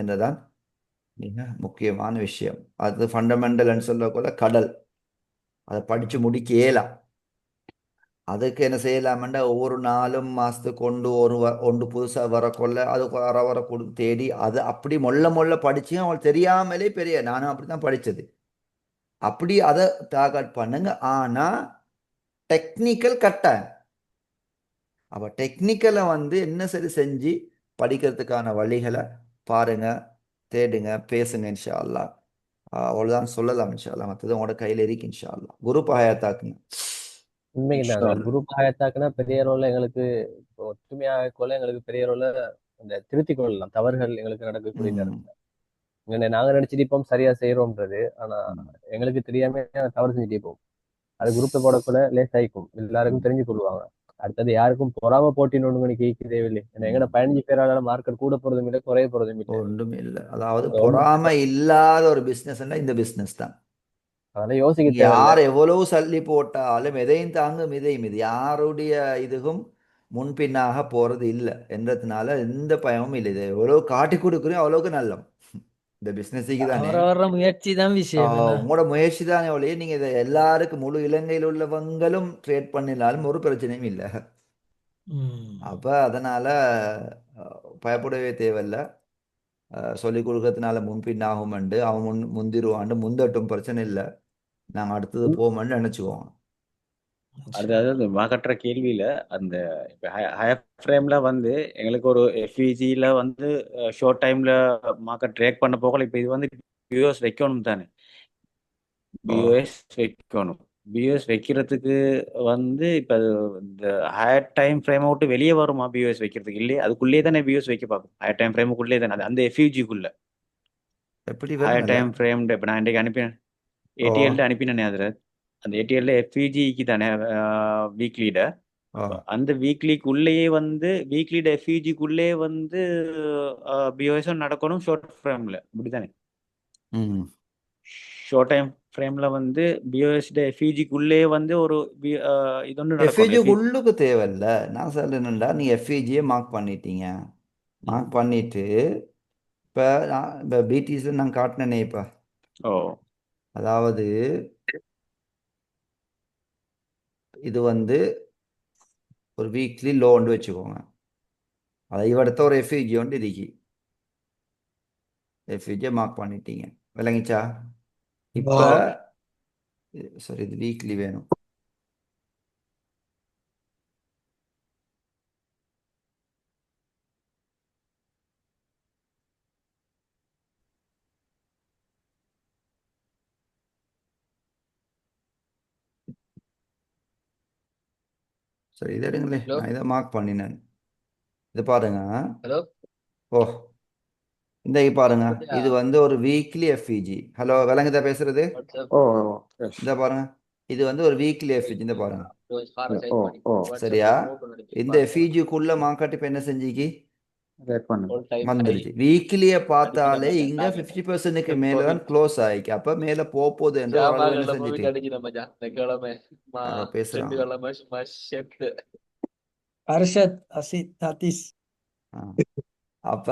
என்றுதான் மிக முக்கியமான விஷயம். அது ஃபண்டமெண்டல்னு சொல்லக்குள்ள கடல். அதை படித்து முடிக்க இயலாம். அதுக்கு என்ன செய்யலாமெண்டா ஒவ்வொரு நாளும் மாதத்துக்கு ஒன்று புதுசாக வரக்கொள்ள அது வர கொடுத்து தேடி அது அப்படி மொள்ள மொள்ள படிச்சு அவங்களுக்கு தெரியாமலே பெரிய நானும் அப்படி தான் படித்தது. அப்படி அதை டார்கெட் பண்ணுங்க. ஆனால் டெக்னிக்கல் கட்டாயம். அப்போ டெக்னிக்கலை என்ன சரி செஞ்சு படிக்கிறதுக்கான வழிகளை பாருங்க, தேடுங்க, பேசுங்க. இன்ஷா அல்லாஹ். அவ்வளோதான் சொல்லலாம். இன்ஷா அல்லாஹ். மற்றது உங்களோட கையில் இருக்கு. இன்ஷா அல்லாஹ். குரு ஹயாத்தாக்குங்க. உண்மைக்குதாங்க குரூப் ஹயத்தாக்குனா பெரிய ரோல்ல எங்களுக்கு ஒற்றுமையாக கொள்ள எங்களுக்கு பெரிய ரோல்ல அந்த திருத்திக் கொள்ளலாம் தவறுகள் எங்களுக்கு நடக்கக்கூடிய ம். நேரத்துல நாங்க நினைச்சிட்டு இருப்போம் சரியா செய்யறோம்ன்றது. ஆனா ம். எங்களுக்கு தெரியாம தவறு செஞ்சுட்டு இருப்போம். அது குரூப்ல போடக்குள்ள லேஸ் ஆயிக்கும், எல்லாருக்கும் ம். தெரிஞ்சு கொள்வாங்க. அடுத்தது யாருக்கும் பொறாம போட்டின்னு ஒண்ணு கேட்க தேவையில்லை. ஏன்னா எங்கட ம். 15 பேரால மார்க்கெட் கூட போறதும் இல்லை, குறைய போறதும் இல்லை. ஒன்றும் இல்லை. அதாவது ஒண்ணு பொறாமை இல்லாத ஒரு பிஸ்னஸ் இந்த பிஸ்னஸ் தான். அதெல்லாம் யோசிக்க நீங்க தேவையில்ல. யார் எவ்வளவு சல்லி போட்டாலும் எதையும் தாங்கும் இதையும் இது யாருடைய இதுவும் முன்பின்னாக போறது இல்லை என்றதுனால எந்த பயமும் இல்லை. இது எவ்வளவு காட்டி கொடுக்குறோம் அவ்வளவுக்கு நல்லம். இந்த பிஸ்னஸுக்கு தானே. அவரவர முயற்சி தான் விஷயம் என்ன. உங்களோட முயற்சி தானே ஒழிய நீங்க இதை எல்லாருக்கும் முழு இலங்கையில் உள்ளவங்களும் ட்ரேட் பண்ணினாலும் ஒரு பிரச்சனையும் இல்லை. ம். அப்ப அதனால பயப்படவே தேவையில்லை. சொல்லிக் கொடுக்கறதுனால முன்பின்னாகும்ண்டு அவன் முந்திருவாண்டு முந்தட்டும், பிரச்சனை இல்லை. நாங்கள் அடுத்தது போவோம்னு நினச்சிக்குவோம். அதாவது அந்த மார்க்கெட்டுற கேள்வியில அந்த இப்போ ஹையர் ஃப்ரேம்ல எங்களுக்கு ஒரு எஃப்இஜியில் ஷார்ட் டைம்ல மார்க்கெட் ட்ரேக் பண்ண போகல. இப்போ இது பியூஎஸ் வைக்கணும் தானே. ஓ. பியூஎஸ் வைக்கணும். பியூஎஸ் வைக்கிறதுக்கு இப்போ இந்த ஹையர் டைம் ஃப்ரேம் விட்டு வெளியே வருமா பியூஎஸ் வைக்கிறதுக்கு? இல்லையே, அதுக்குள்ளேயே தானே பியூஎஸ் வைக்க பார்க்கும். ஹையர் டைம் ஃப்ரேமுக்குள்ளே தானே அந்த எஃப்இஜிக்குள்ள எப்படி ஹையர் விளங்கல? Time frame. இப்போ நான் இன்றைக்கு அனுப்பினேன், ஓ. ஏடிஎல்ல அனுப்பினேனே. அதில் அந்த ஏடிஎல்ல எஃப்இஜிக்கு தானே வீக்லியிட. ஓ. அந்த வீக்லிக்குள்ளேயே வீக்லியோட எஃப்இஜிக்குள்ளே பிஓஎஸும் நடக்கணும் ஷார்ட் ஃப்ரேம்ல, அப்படித்தானே? ம். ஷார்ட் டைம் ஃப்ரேம்ல பிஓஎஸ் எஃப்இஜிக்குள்ளே ஒரு இது ஒன்று நடக்கணும். எஃப்இஜிக்கு உள்ளுக்கு தேவையில்ல. நான் சொல்றேன்டா, நீ எஃப்இஜியை மார்க் பண்ணிட்டீங்க. மார்க் பண்ணிட்டு இப்போ பிடிஸில் நான் காட்டினேனே இப்போ. ஓ. அதாவது இது ஒரு வீக்லி லோன்னு வச்சுக்கோங்க. அதை இவடுத்த ஒரு எஃப்இஜி இருக்கு. எஃப்இஜியை மார்க் பண்ணிட்டீங்க. விளங்கிச்சா? இப்போ சரி, இது வீக்லி வேணும். சரி, இதை எடுங்களே. ஹலோ நான் இதை மார்க் பண்ணினேன். இது பாருங்க. ஹலோ. ஓ, இந்த பாருங்க. அப்படியா? இது ஒரு வீக்லி எஃப்இஜி. ஹலோ, விளங்குதா பேசுறது? வாட்ஸ்அப் ஓ. எஸ். இந்த பாருங்க. இது ஒரு வீக்லி எஃப்இஜி. இந்த பாருங்க. ஃபாரை சைட் ஓ. பண்ணி ஓ. சரியா? வாட்ஸ்அப்ல போட்டோ அனுப்பி இந்த பாருங்க. எஃப்இஜிக்குள்ள மார்க்கெட் இப்போ என்ன செஞ்சுக்கி ரேட் பண்ணுங்க. ஆல் டைம் ஹை வந்துருச்சு. வீக்லியை அடிச்சிட பார்த்தாலே மச்சான் இங்க டார்கெட். 50%க்கு மேல தான் ப்ராஃபிட் க்ளோஸ் ஆயிக்கு. அப்ப மேல போகுது என்ற ஒரு அளவு என்ன ஷாமான்ல செஞ்சுட்டு ப்ராஃபிட் அடிச்சிட மச்சான் இந்த கிழமை. மா யாரோ ரெண்டு பேசுறாங்க. கிழமை சும்மா ஷெட். அர்ஷத் அசித் அத்தீஸ். ஆ. அப்ப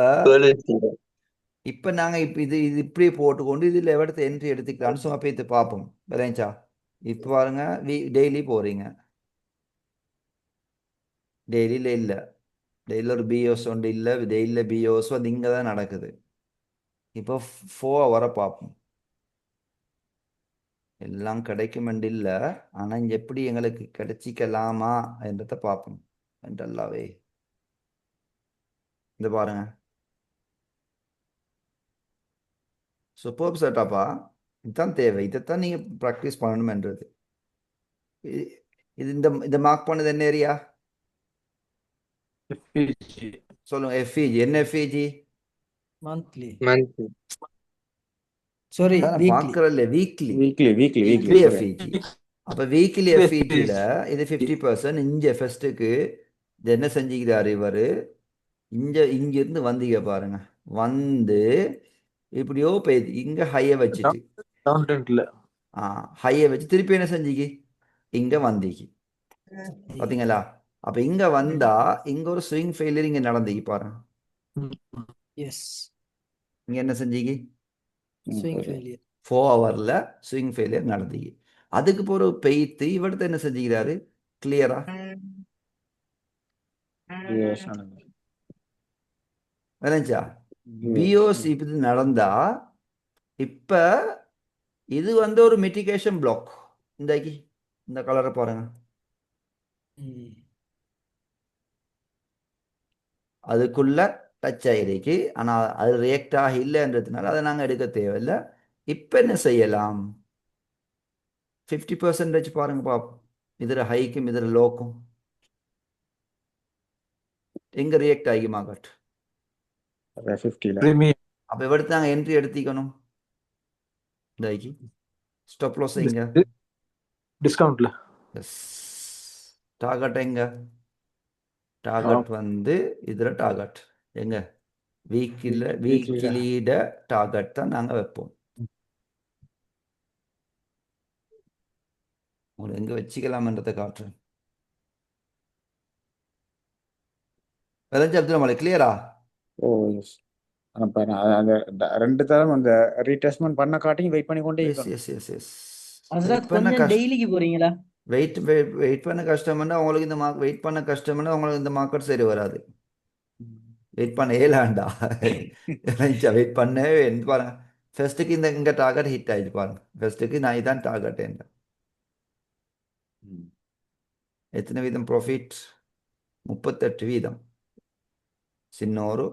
இப்ப நாங்க இது இது இப்படியே போட்டுக்கொண்டு இதுல எவ்வளவு என்ட்ரி எடுத்துக்கலாம்னு சும்மா போய் பார்ப்போம். விளைஞ்சா இப்ப பாருங்க. டெய்லி போறீங்க. டெய்லியில இல்ல. டெய்லியில் ஒரு பிஓஸ் ஒன்று இல்லை. டெய்லியில் பிஓஸ் இங்கே தான் நடக்குது. இப்போ 4 ஹவரை பார்ப்போம். எல்லாம் கிடைக்கும் இல்லை. ஆனால் இங்கே எப்படி எங்களுக்கு கிடைச்சிக்கலாமா என்றதை பார்ப்போம். என்றல்லாவே இந்த பாருங்க. சூப்பர் செட்டாப்பா. இதுதான் தேவை. இதைத்தான் நீங்கள் ப்ராக்டிஸ் பண்ணணும்ன்றது. இது இந்த இந்த மார்க் பண்ணது என்ன ஏரியா சொல்லுங்க? எஃப்இஜி என்ன? FEG monthly sorry weekly. பார்க்கறல்ல. Weekly weekly weekly weekly weekly FEG. அப்போ வீக்லி எஃப்இஜியில் இது 50%. இங்கே ஃபர்ஸ்ட்டுக்கு இது என்ன செஞ்சுக்கிறாரு இவர்? இங்கிருந்து வந்தீங்க பாருங்க. வந்து இப்படியோ போயிது. இங்க ஹையை வச்சுட்டு ஹையை வச்சு திருப்பி என்ன செஞ்சுக்கி இங்க வந்தீங்க. பாத்தீங்களா? அப்ப இங்க வந்தா இங்க ஒரு ஸ்விங் ஃபெயிலியர் இங்க நடந்தீங்க பாருங்க. எஸ். இங்கே என்ன செஞ்சீங்க? Swing failure. 4 ஹவரில் ஸ்விங் ஃபெயிலியர் நடந்தீங்க. அதுக்கு போகிற பெய்த்து இவர்கிட்ட என்ன செஞ்சுக்கிறாரு? கிளியரா விளைஞ்சா பிஓஸ் இப்படி நடந்தா இப்போ இது வந்து ஒரு மிட்டிகேஷன் பிளாக். இந்த கலரை பாருங்க. அதுக்குள்ள டச் ஆகிருக்கு. ஆனால் அது ரியாக்ட் ஆக இல்லைன்றதுனால அதை நாங்கள் எடுக்க தேவையில்லை. இப்போ என்ன செய்யலாம்? 50% பாருங்க பாப்போம். இதில் ஹைக்கும் இதில் லோக்கும் எங்கே ரியாக்ட் ஆகி மார்க்கெட் 50 அப்போ இவடுத்து நாங்கள் என்ட்ரி எடுத்திக்கணும். இதாக்கி ஸ்டாப் லாஸ் எங்க? டிஸ்கவுண்ட்ல. எஸ். டார்கெட் எங்க? டார்கெட் வந்து இதில் டார்கெட் எங்க? வீக்கிலிட டார்கெட் தான் நாங்கள் வைப்போம். உங்களுக்கு எங்கே வச்சுக்கலாம்ன்றதை காட்டுறேன். விளைஞ்சு அப்துல் மலை கிளியரா? Oh yes. அப்ப நான் அந்த 2 தரம் அந்த ரீடெஸ்ட்மெண்ட் பண்ண காட்டியும் வெயிட் பண்ணிக்கொண்டே எஸ் இருக்கணும். Yes yes yes. ஹஸ்ரத் கொஞ்சம் டெய்லிக்கு போறீங்களா? வெயிட் பண்ண கஷ்டம்னா உங்களுக்கு இந்த வெயிட் பண்ண கஷ்டம்னா உங்களுக்கு இந்த மார்க்கெட் சரி வராது. வெயிட் பண்ண ஏலாண்டா. வெயிட் பண்ண பாருங்க. ஃபர்ஸ்ட்டுக்கு இங்கே டார்கெட் ஹிட் ஆயிடுச்சு பாருங்க. ஃபர்ஸ்ட்டுக்கு நான் இதான் டார்கெட் என்ன. எத்தனை வீதம் ப்ராஃபிட்? 38 வீதம். சின்ன ஒரு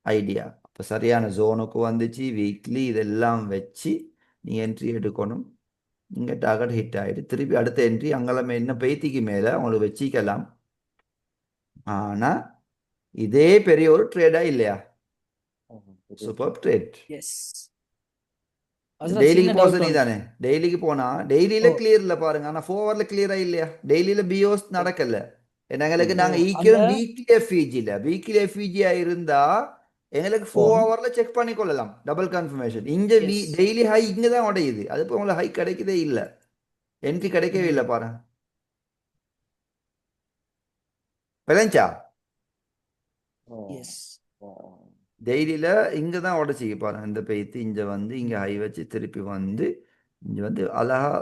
ஐடியா. இப்போ சரியான ஜோனுக்கு வந்துச்சு. வீக்லி இதெல்லாம் வச்சு நீங்கள் என்ட்ரி எடுக்கணும். இங்கே டார்கெட் ஹிட் ஆகிடு. திருப்பி அடுத்த என்ட்ரி அங்கெல்லாம் என்ன பெய்த்திக்கு மேலே உங்களுக்கு வச்சிக்கலாம். ஆனால் இதே பெரிய ஒரு ட்ரேடா இல்லையா? Super trade. எஸ். டெய்லிக்கு போக சொல்லி தானே. டெய்லிக்கு போனா டெய்லியில கிளியர்ல பாருங்க. ஆனா 4 ஹவர்ல கிளியரா இல்லையா? டெய்லியில பிஓஸ் நடக்கல. எங்களுக்கு நாங்க ஈக்கணும் வீக்லி எஃப்இஜில. வீக்லி எஃப்இஜியா இருந்தா எங்களுக்கு 4 ஹவர்ல செக் பண்ணி கொள்ளலாம். Double confirmation. இங்க டெய்லி ஹை இங்க தான் உடையுது. அது இப்போ உங்களுக்கு ஹை கிடைக்கதே இல்லை. என்ட்ரி கிடைக்கவே இல்லை பாருங்க. விளைஞ்சா டெய்லியில இங்க தான் உடைச்சிக்க பாருங்க. இந்த பெய்த்து இங்க வந்து இங்க ஹை வச்சு திருப்பி வந்து இங்க வந்து அழகா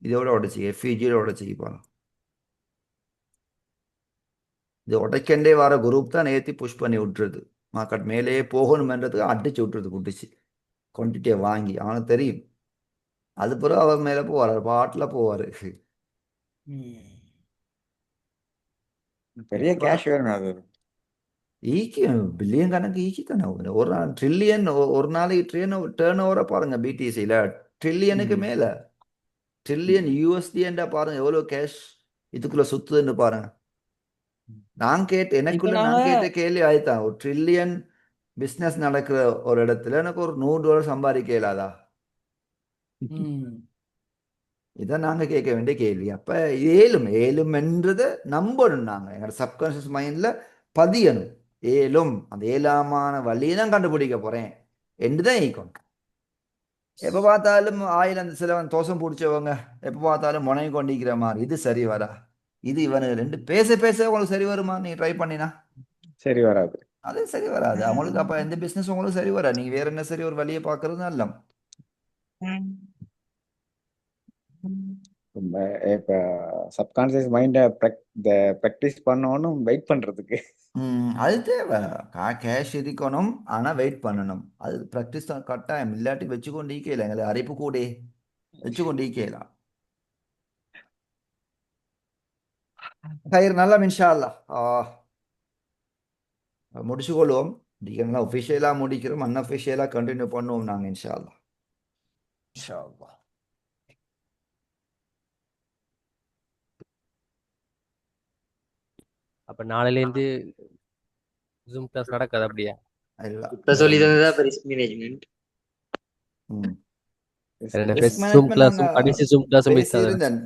இதோட உடைச்சிக்க எஃப்இஜியோட உடைச்சிக்க பாருங்க. இது உடைக்கண்டே வர குரூப் தான் ஏற்றி புஷ் பண்ணி விட்டுருது. மார்க்கெட் மேலேயே போகணுமென்றதுக்கு அடிச்சு விட்டுருது. குட்டிச்சு குவான்டிட்டியை வாங்கி அவனுக்கு தெரியும். அது பிறகு அவர் மேலே போவார். பாட்டில் போவார். பெரிய கேஷ் வேணும். அது ஈக்கி பில்லியன் கணக்கு ஈக்கி தானே. ஒரு நாள் ட்ரில்லியன் ஒரு நாளைக்கு டேர்ன் ஓவரை பாருங்க. பிடிசியில் ட்ரில்லியனுக்கு மேலே. ட்ரில்லியன் யூஎஸ்டின்றா பாருங்க எவ்வளோ கேஷ் இதுக்குள்ள சுத்துதுன்னு பாருங்க. நான் கேட்ட கேள்வி ஆயித்தான். ஒரு ட்ரில்லியன் பிஸ்னஸ் நடக்கிற ஒரு இடத்துல எனக்கு ஒரு $100 சம்பாதிக்க இயலாதா? இதான் நாங்கள் கேட்க வேண்டிய கேள்வி. அப்போ ஏலும் என்றதை நம்பணும். நாங்கள் எங்களோட சப்கான்ஷியஸ் மைண்டில் பதியணும். ஏலும் அந்த ஏலாமான வழியை தான் கண்டுபிடிக்க போகிறேன் என்று தான் ஈக்கணும். எப்போ பார்த்தாலும் அந்த சிலவன் தோசம் பிடிச்சவங்க எப்போ பார்த்தாலும் முனையை கொண்டிருக்கிற மாதிரி. இது சரி வரா? இது இவனு 2 பேச உங்களுக்கு சரி வருமா? நீ ட்ரை பண்ணினா சரி வராது. அது சரி வராது அவங்களுக்கு. அப்போ எந்த பிஸ்னஸ் உங்களுக்கு சரி வரா? நீங்கள் வேற என்ன சரி ஒரு வழியை பார்க்கறது நல்ல. இப்ப சப்கான்சியஸ் மைண்டை ப்ராக்டிஸ் பண்ணணும். வெயிட் பண்றதுக்கு அது தேவை. கேஷ் இருக்கணும். ஆனால் வெயிட் பண்ணணும். அது ப்ராக்டிஸ் தான் கட்டாயம். இல்லாட்டி வச்சுக்கொண்டு ஈக்கலாம். எங்களை அரைப்பு கூட வச்சுக்கொண்டு ஈக்கலாம். நல்லா இன்ஷா அல்லாஹ் முடிச்சுக்கொள்வோம். முடிக்கலாம். ஒஃபிஷியலாக முடிக்கிறோம். அன்அஃபிஷியலாக கண்டினியூ பண்ணுவோம் நாங்கள் இன்ஷா அல்லாஹ். இன்ஷா அல்லாஹ். அப்ப நாளையிலேருந்து ஜூம் கிளாஸ் நடக்காது அப்படியா? இல்ல இப்ப சொல்லி தந்ததா ரிஸ்க் மேனேஜ்மெண்ட். ஜூம் கிளாஸும் கடைசி ஜூம் கிளாஸும் பேசியிருந்தேன்.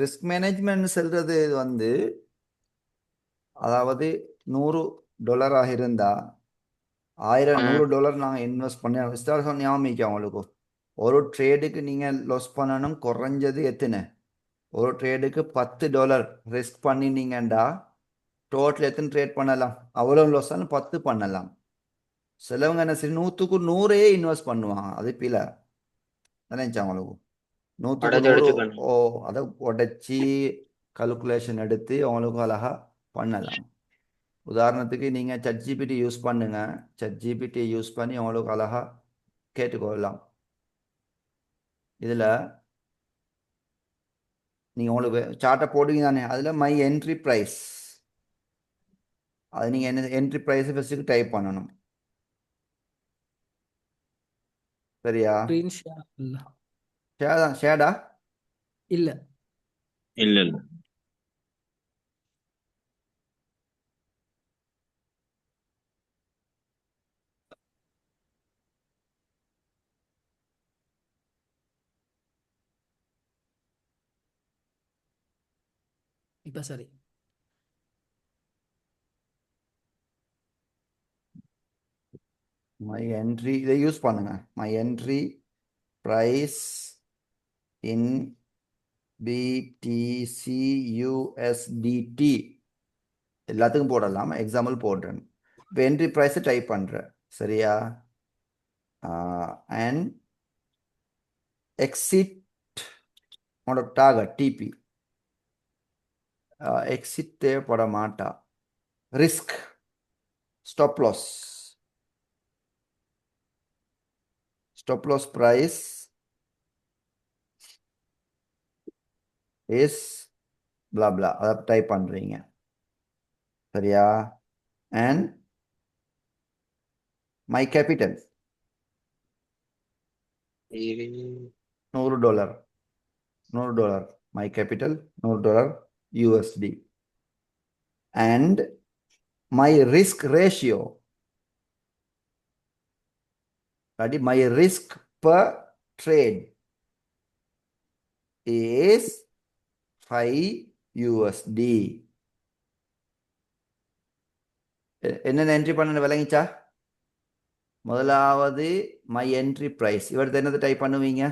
ரிஸ்க் மேனேஜ்மெண்ட் சொல்றது வந்து அதாவது $100 இருந்தா $100 நாங்கள் இன்வெஸ்ட் பண்ணி ஞாபகம் அவங்களுக்கு ஒரு ட்ரேடுக்கு நீங்கள் லாஸ் பண்ணணும். குறைஞ்சது எத்தனை? ஒரு ட்ரேடுக்கு $10 ரிஸ்க் பண்ணினீங்கண்டா டோட்டல் எத்தனை ட்ரேட் பண்ணலாம்? அவ்வளோ லாஸ் ஆனாலும் 10 பண்ணலாம். சிலவங்க என்ன சரி 100க்கு 100 இன்வெஸ்ட் பண்ணுவாங்க. அது பில நினைச்சா உங்களுக்கு 100க்கு உடச்சு 100 உடச்சு பண்ணு. ஓ அதை உடைச்சி கல்குலேஷன் எடுத்து அவங்களுக்கு அழகா பண்ணலாம். உதாரணத்துக்கு நீங்கள் ChatGPT யூஸ் பண்ணுங்க. ChatGPT யூஸ் பண்ணி உங்களுக்கு அழகா கேட்டுக்கொள்ளலாம். இதில் நீங்கள் உங்களுக்கு சார்ட்டை போடுவீங்க தானே, அதில் மை என்ட்ரி ப்ரைஸ், அது நீங்கள் என்ன என்ட்ரி ப்ரைஸை ஃபஸ்ட்டுக்கு டைப் பண்ணணும். சரியா? ஸ்க்ரீன் ஷேர் இல்ல ஷேடா இல்ல இல்ல இல்ல இப்ப சரி. மை என்ட்ரி இதை யூஸ் பண்ணுங்க. My entry price in BTC USDT எல்லாத்துக்கும் போடலாம். எக்ஸாம்பிள் போடுறேன். இப்போ என்ட்ரி ப்ரைஸை டைப் பண்ணுறேன். சரியா? அண்ட் எக்ஸிட் உன்னோட டார்கெட் டிபி எக்ஸிட் தேவைப்பட மாட்டா. Risk stop loss price is blah blah அதை டைப் பண்ணுறீங்க. சரியா? And my capital $100 $100 my capital $100 USD and my risk ratio that is my risk per trade is $5 என்ன entry பண்ண விளங்கிச்சா? முதலாவது மை என்ட்ரி பிரைஸ். இவர்கிட்ட என்னது டைப் பண்ணுவீங்க?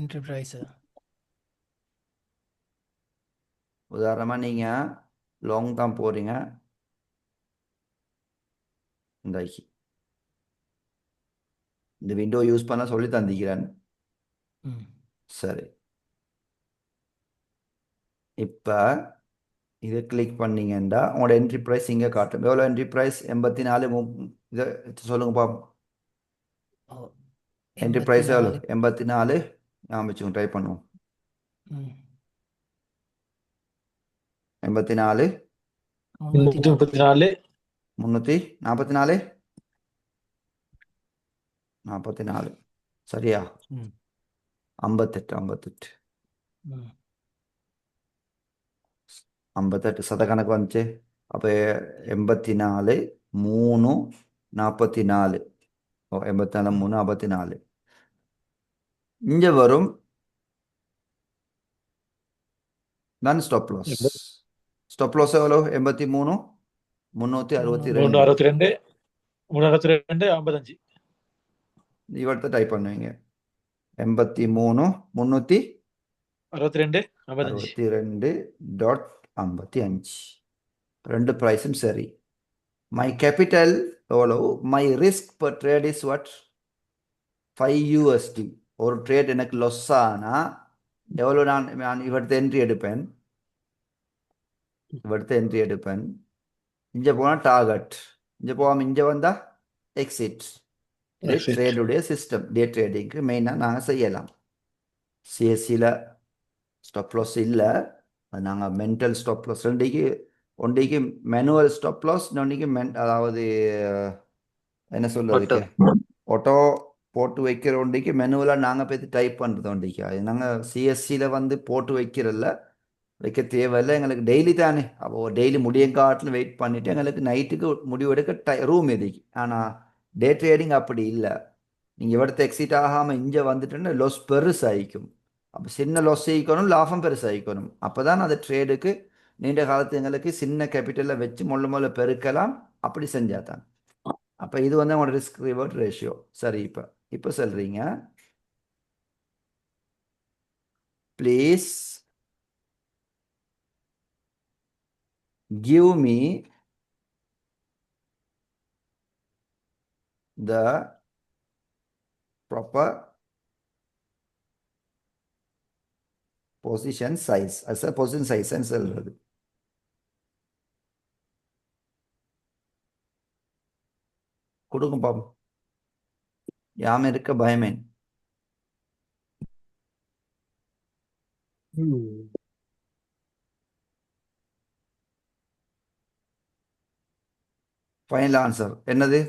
Entry price. உதாரணமாக நீங்கள் லாங் தான் போகிறீங்க. இந்த விண்டோ யூஸ் பண்ண சொல்லி தந்திக்கிறேன். சரி, இப்போ இதை கிளிக் பண்ணீங்கன்னா உங்களோட என்ட்ரி ப்ரைஸ் இங்கே காட்டும். எவ்வளோ என்ட்ரி ப்ரைஸ்? 84. இதை சொல்லுங்க பாப்போம். என்ட்ரி ப்ரைஸ் எவ்வளோ? 84. நான் வச்சுக்கோங்க, டைப் பண்ணுவோம். 84 334 344 44. சரியா? 58 58 சதக்கணக்கு வந்துச்சு. அப்போ 84 3 44. 84 3 44. இங்கே வரும் நான் ஸ்டாப் லாஸ். ஸ்டாப் லாஸ் எவ்வளோ? 83 362. 362 55. இவர்கிட்ட டைப் பண்ணுவீங்க 83 62 55. 62.55. ரெண்டு ப்ரைஸும் சரி. மை கேபிட்டல் எவ்வளோ? My risk per trade is what? $5. ஒரு ட்ரேட் எனக்கு லொஸ் ஆனால் எவ்வளோ நான் இவர்கிட்ட என்ட்ரி எடுப்பேன். இங்கே போனால் டார்கெட், இங்கே போகாமல் இங்கே வந்தால் எக்ஸிட். இது ட்ரேடுடைய சிஸ்டம். டே ட்ரேடிங்க்கு மெயினாக நாங்கள் செய்யலாம். சிஎஸ்சியில் ஸ்டாப் லாஸ் இல்லை, அது நாங்கள் மென்டல் ஸ்டாப் லாஸ் ஒன்றைக்கு மேனுவல் ஸ்டாப் லாஸ், இன்னொன்றைக்கு அதாவது என்ன சொல்கிறதுக்கு ஆட்டோ போட்டு வைக்கிற ஒன்றைக்கு மேனுவலாக நாங்கள் போய் டைப் பண்ணுறது ஒன்றைக்கு. அது நாங்கள் சிஎஸ்சியில் வந்து போட்டு வைக்க தேவையில்லை. எங்களுக்கு டெய்லி தானே. அப்போ டெய்லி முடியங்காட்டில் வெயிட் பண்ணிவிட்டு எங்களுக்கு நைட்டுக்கு முடிவெடுக்க ரூம் எதுக்கு. ஆனால் டே ட்ரேடிங் அப்படி இல்லை. நீங்கள் இவடத்தை எக்ஸிட் ஆகாமல் இங்கே வந்துட்டுன்னு லொஸ் பெருசாகிக்கும். அப்போ சின்ன லொஸ் ஆகிக்கணும், லாபம் பெருசாகிக்கணும். அப்போ தான் அந்த ட்ரேடுக்கு நீண்ட காலத்து எங்களுக்கு சின்ன கேபிட்டலில் வச்சு முதல்ல பெருக்கலாம். அப்படி செஞ்சால் தான். அப்போ இது வந்து அவங்களோட ரிஸ்க் ரிவர்ட் ரேஷியோ. சரி, இப்போ சொல்கிறீங்க please give me the proper position size. as a position size ன்னு சொல்றது. கொடுக்கும் பாப்போம். யாம இருக்க பயமேன். ஃபைனல் ஆன்சர் என்னது?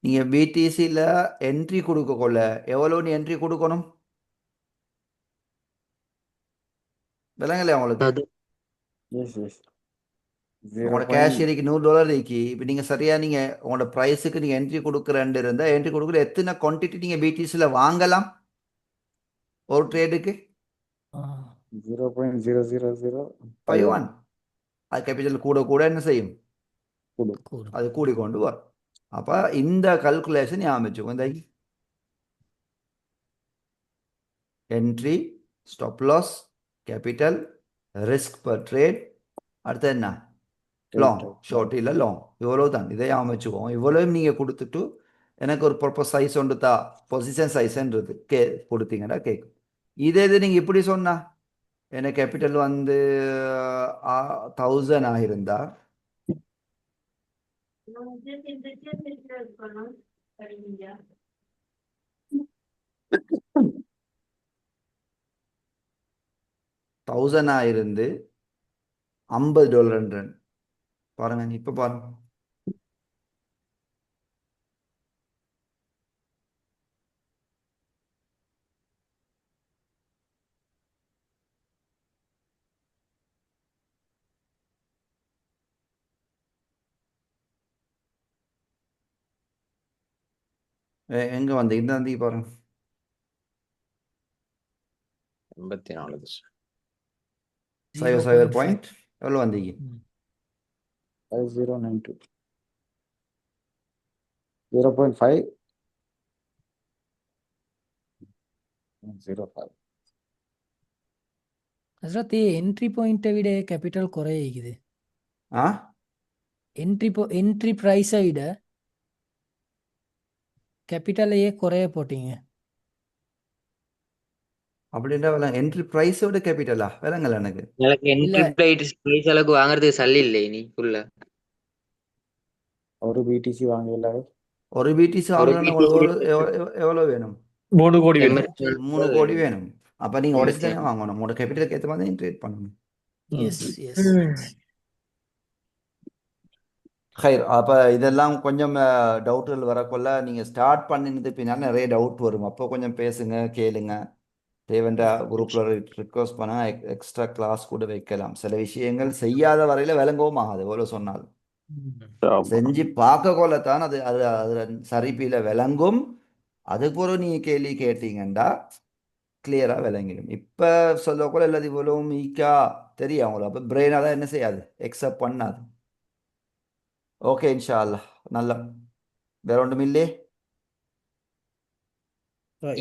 நீங்க பிடிசியில் என்ட்ரி கொடுக்க கொள்ள எவ்வளோ நீ என்ட்ரி கொடுக்கணும்? விளங்கலையா உங்களுக்கு? அது எஸ் எஸ் உங்களோட கேஷியரிக்கு $100 இருக்கு. இப்போ நீங்கள் சரியாக நீங்கள் உங்களோட ப்ரைஸுக்கு நீங்கள் என்ட்ரி கொடுக்குறேன் இருந்தால் என்ட்ரி கொடுக்குற எத்தனை குவான்டிட்டி நீங்கள் பிடிசியில் வாங்கலாம் ஒரு ட்ரேடுக்கு? 0.0005 அது கேபிட்டல் கூட கூட என்ன செய்யும்? கூடும். அது கூடிக்கொண்டு வரும். அப்போ இந்த கல்குலேஷன் ஞாபகம் வச்சுக்கோ. இந்த entry, stop loss, capital, risk per trade, அடுத்து என்ன? லாங், ஷார்ட் இல்லை லாங், இவ்வளோ தான். இதை ஞாபகம் வச்சுக்கோங்க. இவ்வளோயும் நீங்கள் கொடுத்துட்டு எனக்கு ஒரு ப்ராப்பர் சைஸ் ஒன்று தா, பொசிஷன் சைஸ்ன்றது கொடுத்தீங்கன்னா கேட்கும். இதே இது நீங்கள் இப்படி சொன்னா எனக்கு கேபிட்டல் வந்து 1000 ஆகிருந்தா 1000 ஆயிருந்து $50 பாருங்க. இப்ப பாருங்க. எங்க வந்து இந்த நந்தி பாருங்க. 84 0.5 பாயிண்ட் எவ்வளோ வந்தீங்க? 5092 0.5 05 හසරත් ඒ එන්ට්‍රි පොයින්ට විඩ කැපිටල් කොරයකිද ஆ එන්ට්‍රි ප්‍රයිස විඩ කැපිටල් ඒ කොරය පොටිங்க அப்படின்ற என்ட்ரி ப்ரைஸோட கேபிட்டலா விளங்கல எனக்கு. எனக்கு என்ட்ரி பிரைஸ் அளவுக்கு வாங்குறதுக்கு சல்லி இல்லை நீ ஃபுல்லா. ஒரு பிடிசி வாங்கல. ஒரு பிடிசி வாங்கணும்னா எவ்வளோ வேணும்? 3 கோடி வேணும். 3 கோடி வேணும். அப்ப நீங்க உடச்சு தானே வாங்கணும். உங்களோட கேபிட்டலுக்கு ஏற்ற மாதிரி ட்ரேட் பண்ணணும். எஸ் எஸ் ஹைர். அப்ப இதெல்லாம் கொஞ்சம் டவுட்டுகள் வரக்குள்ள நீங்க ஸ்டார்ட் பண்ணினது பின்னால் நிறைய டவுட் வரும். அப்போ கொஞ்சம் பேசுங்க, கேளுங்க. தேவண்டா குரூப்ல ரிக்வஸ்ட் பண்ணா எக்ஸ்ட்ரா கிளாஸ் கூட வைக்கலாம். சில விஷயங்கள் செய்யாத வரையில விளங்கவும் ஆகாது. எவ்வளோ சொன்னாலும் செஞ்சு பார்க்க கொள்ளத்தான் அது அது அதுல சரிப்பில விளங்கும். அதுக்கு பிறகு நீங்க கேள்வி கேட்டீங்கன்னா கிளியரா விளங்கிடும். இப்ப சொல்லக்கூட இல்லாது இவ்வளவும் ஈக்கா தெரியும் அவங்கள. அப்ப பிரெயினால என்ன செய்யாது, எக்ஸப்ட் பண்ணாது. ஓகே இன்ஷா அல்லாஹ். நல்லா வேற ஒன்றும் இல்லையே.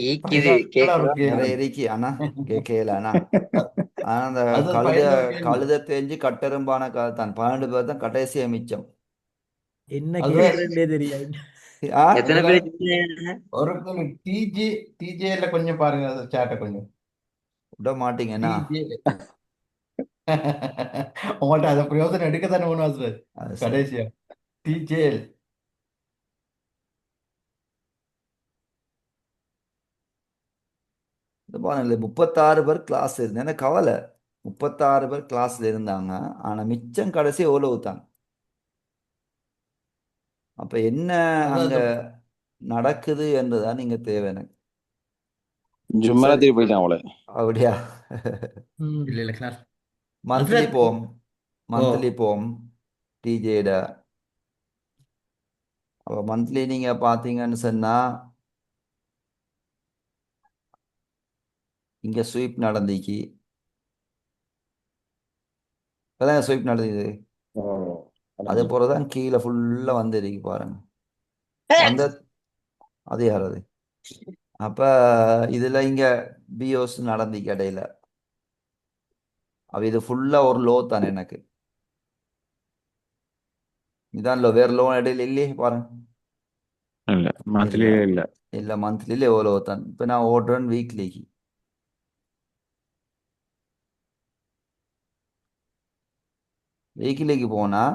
ஈக்குது கேட்கலாம். நிறைய இருக்கு ஆனா கேட்கல. ஆனா அந்த கழுத தேஞ்சு கட்டெரும்பான தான் 12 பேர் தான் கடைசியா மிச்சம். என்ன கேக்குறேன்னே தெரியாது. ஆ? எத்தனை பேர் சொன்னீங்க? ஒருத்தர் டிஜேல கொஞ்சம் பாருங்க அந்த சாட்டை கொஞ்சம் விட மாட்டீங்கன்னா உங்கள்ட்ட அதை பிரயோஜனம் எடுக்கத்தானே ஒண்ணு அது சரி. கடைசியா டிஜேல் இது பாருங்களே 36 பேர் கிளாஸ் இருந்து எனக்கு கவலை. 36 பேர் கிளாஸ்ல இருந்தாங்க. ஆனா மிச்சம் கடைசி எவ்வளவு தான். அப்ப என்ன அங்க நடக்குது என்றுதான் நீங்க தேவை எனக்கு. ஜும்மராத்திரி போயிட்டான் அவளை. அப்படியா? இல்ல இல்ல கிளாஸ் மந்த்லி போம் டிஜேட. அப்ப மந்த்லி நீங்க பாத்தீங்கன்னு சொன்னா இங்க ஸ்வீப் நடந்துச்சு. அதான் ஸ்வீப் நடந்தது. அது போலதான் கீழே ஃபுல்லா வந்துருக்கு பாருங்க. வந்த அது யாராவது. அப்ப இதுல இங்க பிஓஸ் நடந்துக்கு இடையில. அப்ப இது ஃபுல்லா ஒரு லோ தானே எனக்கு. இதான் லோ, வேற லோ இடையில இல்லையே பாருங்க. இல்ல இல்லை மந்த்லி இல்ல. இல்லை மந்த்லியில் எவ்வளோ தான். இப்போ நான் ஓடுறேன் வீக்லிக்கு. வீக்லிக்கு போனால்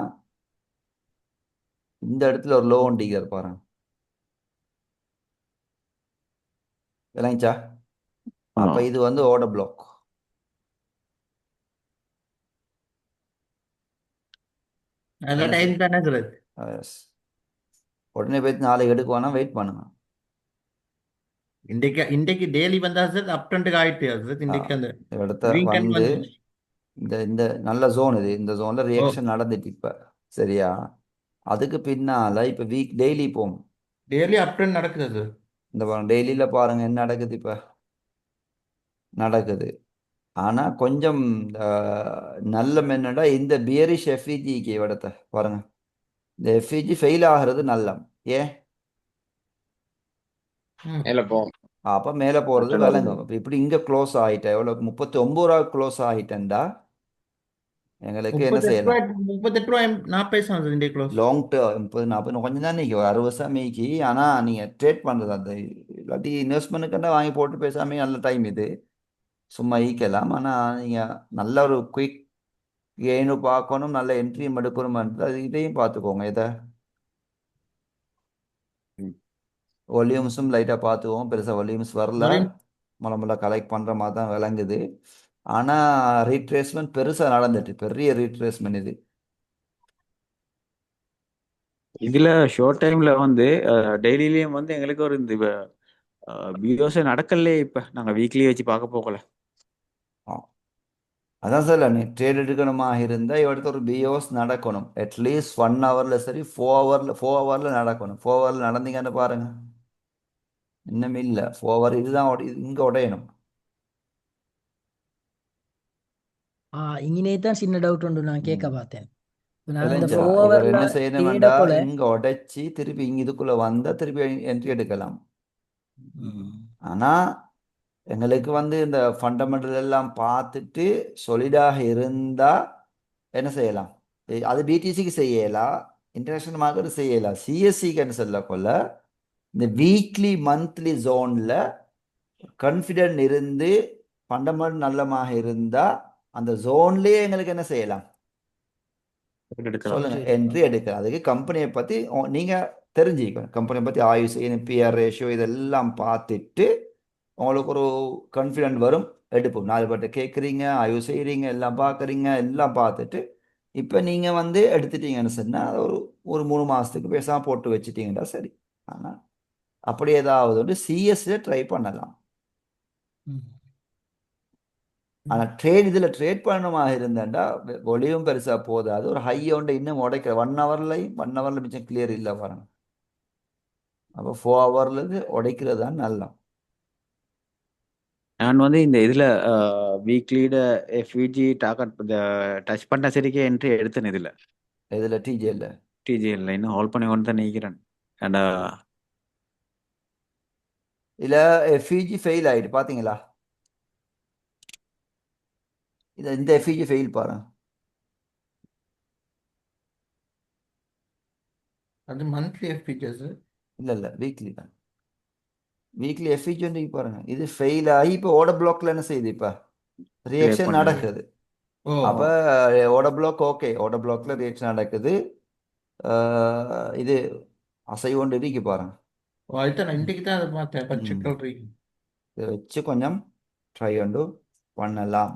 இந்த இடத்துல ஒரு லோ டிகர் பாருங்க, விளங்கிச்சா? ஆ. அப்போ இது வந்து ஆர்டர் பிளாக். நல்ல என்ன டைம் தானே சார். Yes. உடனே போய் நாளைக்கு எடுக்குவானா வெயிட் பண்ணுங்க. இன்றைக்கு டெய்லி வந்தா சார் அப் ட்ரெண்டுக்கு ஆயிட்டு சார். இன்றைக்கு அந்த இடத்த கிரீன் டைம் வந்து வந்து இந்த நல்ல ஜோன் இது, இந்த ஜோன்ல ஓ ரியாக்ஷன் நடந்துட்டு இப்ப சரியா. அதுக்கு பின்னால இப்ப வீக் டெய்லி போகும். டெய்லி அப் ட்ரெண்ட் நடக்குது சார். இந்த டெய்லியில பாருங்க என்ன நடக்குது இப்ப நடக்குது. ஆனா கொஞ்சம் நல்ல என்னடா இந்த பியரிஷ் எஃப்இஜிக்கு இடத்த பாருங்க, இந்த எஃப்இஜி ஃபெயில் ஆகிறது நல்லம். ஏன்? ம். மேல போகும். அப்ப மேல போறது Return வருது. விளங்கும். இப்ப இப்படி இங்க க்ளோஸ் ஆயிட்டேன், எவ்வளவு 39 ரூபா க்ளோஸ் ஆயிட்டேன்டா எங்களுக்கு என்ன 38 செய்யலாம்? ரூபாய் 38 ரூபாய் 40 பைசா சார் இன்றைக்கு க்ளோஸ். லாங் டேர்ம் 30 40 கொஞ்சம் தான் நிற்கும், 60 வருஷம் மீக்கி. ஆனால் நீங்கள் ட்ரேட் பண்ணுறது அந்த இல்லாட்டி இன்வெஸ்ட்மெண்ட்டுக்குன்னா வாங்கி போட்டு பேசாமல் நல்ல டைம் இது, சும்மா ஈக்கலாம். ஆனால் நீங்கள் நல்ல ஒரு குயிக் கெயினும் பார்க்கணும், நல்ல என்ட்ரியும் எடுக்கணும், அது இதையும் பார்த்துக்கோங்க. இதை ம். வால்யூம்ஸும் லைட்டாக பார்த்துக்குவோம். பெருசாக வால்யூம்ஸ் வரல, மறுபடியும் மொள்ள கலெக்ட் பண்ணுற மாதிரி தான் விளங்குது. ஆனால் ரீட்ரேஸ்மெண்ட் பெருசாக நடந்துட்டு, பெரிய ரீட்ரேஸ்மெண்ட் இது. இதுல ஷார்ட் டைம்ல வந்து டெய்லிலயும் வந்து எங்களுக்கு ஒரு இந்த பிஓஸ் நடக்கலையே. இப்ப நாங்க வீக்லி வச்சு பார்க்க போகல. ஆ, அதான் சார் நீ ட்ரேட் எடுக்கணுமா இருந்தால் இவடுத்த ஒரு பிஓஸ் நடக்கணும். அட்லீஸ்ட் 1 ஹவரில் சரி 4 ஹவரில் நடக்கணும். 4 ஹவரில் நடந்தீங்கன்னு பாருங்க, இன்னும் இல்லை 4 ஹவர் இதுதான் இங்கே உடையணும். இங்கே தான் சின்ன டவுட் உண்டு நான் கேட்க ம். பார்த்தேன். இப்ப நான் இந்த விளைஞ்சா 4 இவர் ஹவர்ல என்ன செய்யணும்டா, தேடக்கொள்ள இங்கே உடைச்சி திருப்பி இங்கே இதுக்குள்ளே வந்தால் திருப்பி என்ட்ரி எடுக்கலாம். ஆனால் எங்களுக்கு வந்து இந்த ஃபண்டமெண்டல் எல்லாம் பார்த்துட்டு சொலிடாக இருந்தால் என்ன செய்யலாம்? அது பிடிசிக்கு செய்யலாம், இன்டர்நேஷனல் மார்க்கெட் செய்யலாம். சிஎஸ்சிக்கு சொல்லக்கொள்ள இந்த வீக்லி மந்த்லி ஜோனில் கான்ஃபிடென்ட் இருந்து ஃபண்டமெண்டல் நல்லமாக இருந்தால் அந்த ஜோன்லேயே எங்களுக்கு என்ன செய்யலாம் எடுக்கலாம். சொல்லுங்க, என்ட்ரி என்ட்ரி எடுக்கலாம். எடுக்கலாம். அதுக்கு கம்பெனியை பற்றி நீங்கள் தெரிஞ்சுக்கணும். கம்பெனியை பற்றி ஆய்வு செய்யணும், பிஆர் ரேஷியோ இதெல்லாம் பார்த்துட்டு உங்களுக்கு ஒரு கான்ஃபிடென்ட் வரும். எடுப்போம் 4 பேர்ட்ட கேட்குறீங்க, ஆய்வு செய்கிறீங்க, எல்லாம் பார்க்குறீங்க, எல்லாம் பார்த்துட்டு இப்போ நீங்கள் வந்து எடுத்துட்டீங்கன்னு சொன்னால் ஒரு 3 மாதத்துக்கு பேசாமல் போட்டு வச்சுட்டீங்கன்னா சரி. ஆனால் அப்படி ஏதாவது வந்து சிஎஸ்சியில் ட்ரை பண்ணலாம். ம். ஆனால் இதில் ட்ரேட் பண்ணணுமா இருந்தாண்டா ஒளியும் பெருசாக போதாது. ஒரு ஹை ஒன்றை இன்னும் உடைக்கிற 1 ஹவரில் மிச்சம் கிளியர் இல்லை பாருங்க. அப்போ 4 ஹவர்லேருந்து உடைக்கிறது தான் நல்லா. நான் வந்து இந்த இதுல வீக்லியோட எஃப்இஜி டார்கெட் டச் பண்ண சரிக்கே என்ட்ரி எடுத்தேன். இதுல இதில் டிஜேல டிஜிஎல்ல இன்னும் ஹோல்ட் பண்ணி கொண்டு தான் நிற்கிறேன். அண்ட் இதில் எஃப்இஜி ஃபெயில் ஆகிட்டு பார்த்தீங்களா? இந்த எஃப்இஜி ஃபெயில் பாருங்க. அது மந்த்லி எஃபிச்சர்ஸ். இல்லை வீக்லி தான். வீக்லி எஃப்இஜி வந்து பாருங்க, இது ஃபெயில் ஆகி இப்போ ஓட பிளாக்ல என்ன செய்யுது, இப்போ ரியாக்ஷன் பண்ணுது. நடக்குது. ஓ அப்போ ஓட பிளாக் ஓகே, ஓட பிளாக்ல ரியாக்ஷன் நடக்குது. இது அசைவு கொண்டு இருக்கு பாருங்க. ஓ அதுதான் நான் இன்றைக்கு தான் அதை பார்த்தேன். பச்சை ம். கலர் இதை வச்சு கொஞ்சம் ட்ரை கொண்டு பண்ணலாம்.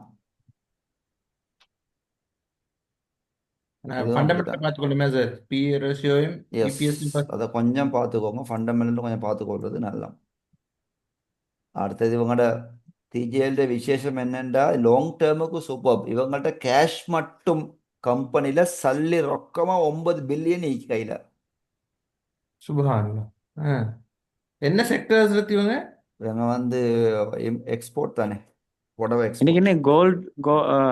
இதுவும் ஃபண்டமெண்டல் அப்படிதான். பார்த்துக்கொள்ளுமே சார். பிஏ ரேஷியோயும் எஸ், இபிஎஸ்ஸையும் அதை கொஞ்சம் பார்த்துக்கோங்க, ஃபண்டமெண்டல் கொஞ்சம் பார்த்துக்கொள்வது நல்லா. அடுத்தது இவங்களோட டிஜிஎல்ட விசேஷம் என்னென்னா லாங் டேர்முக்கு சூப்பர். இவங்கள்ட்ட கேஷ் மட்டும் கம்பெனியில் சல்லி ரொக்கமாக 9 பில்லியன் கையில். சுபஹானல்லாஹ். ஆ என்ன செக்டர்ஸ் இவங்க? இவங்க வந்து எக்ஸ்போர்ட் தானே, புடவை இன்னைக்கு எக்ஸ்போர்ட். என்ன கோல்ட்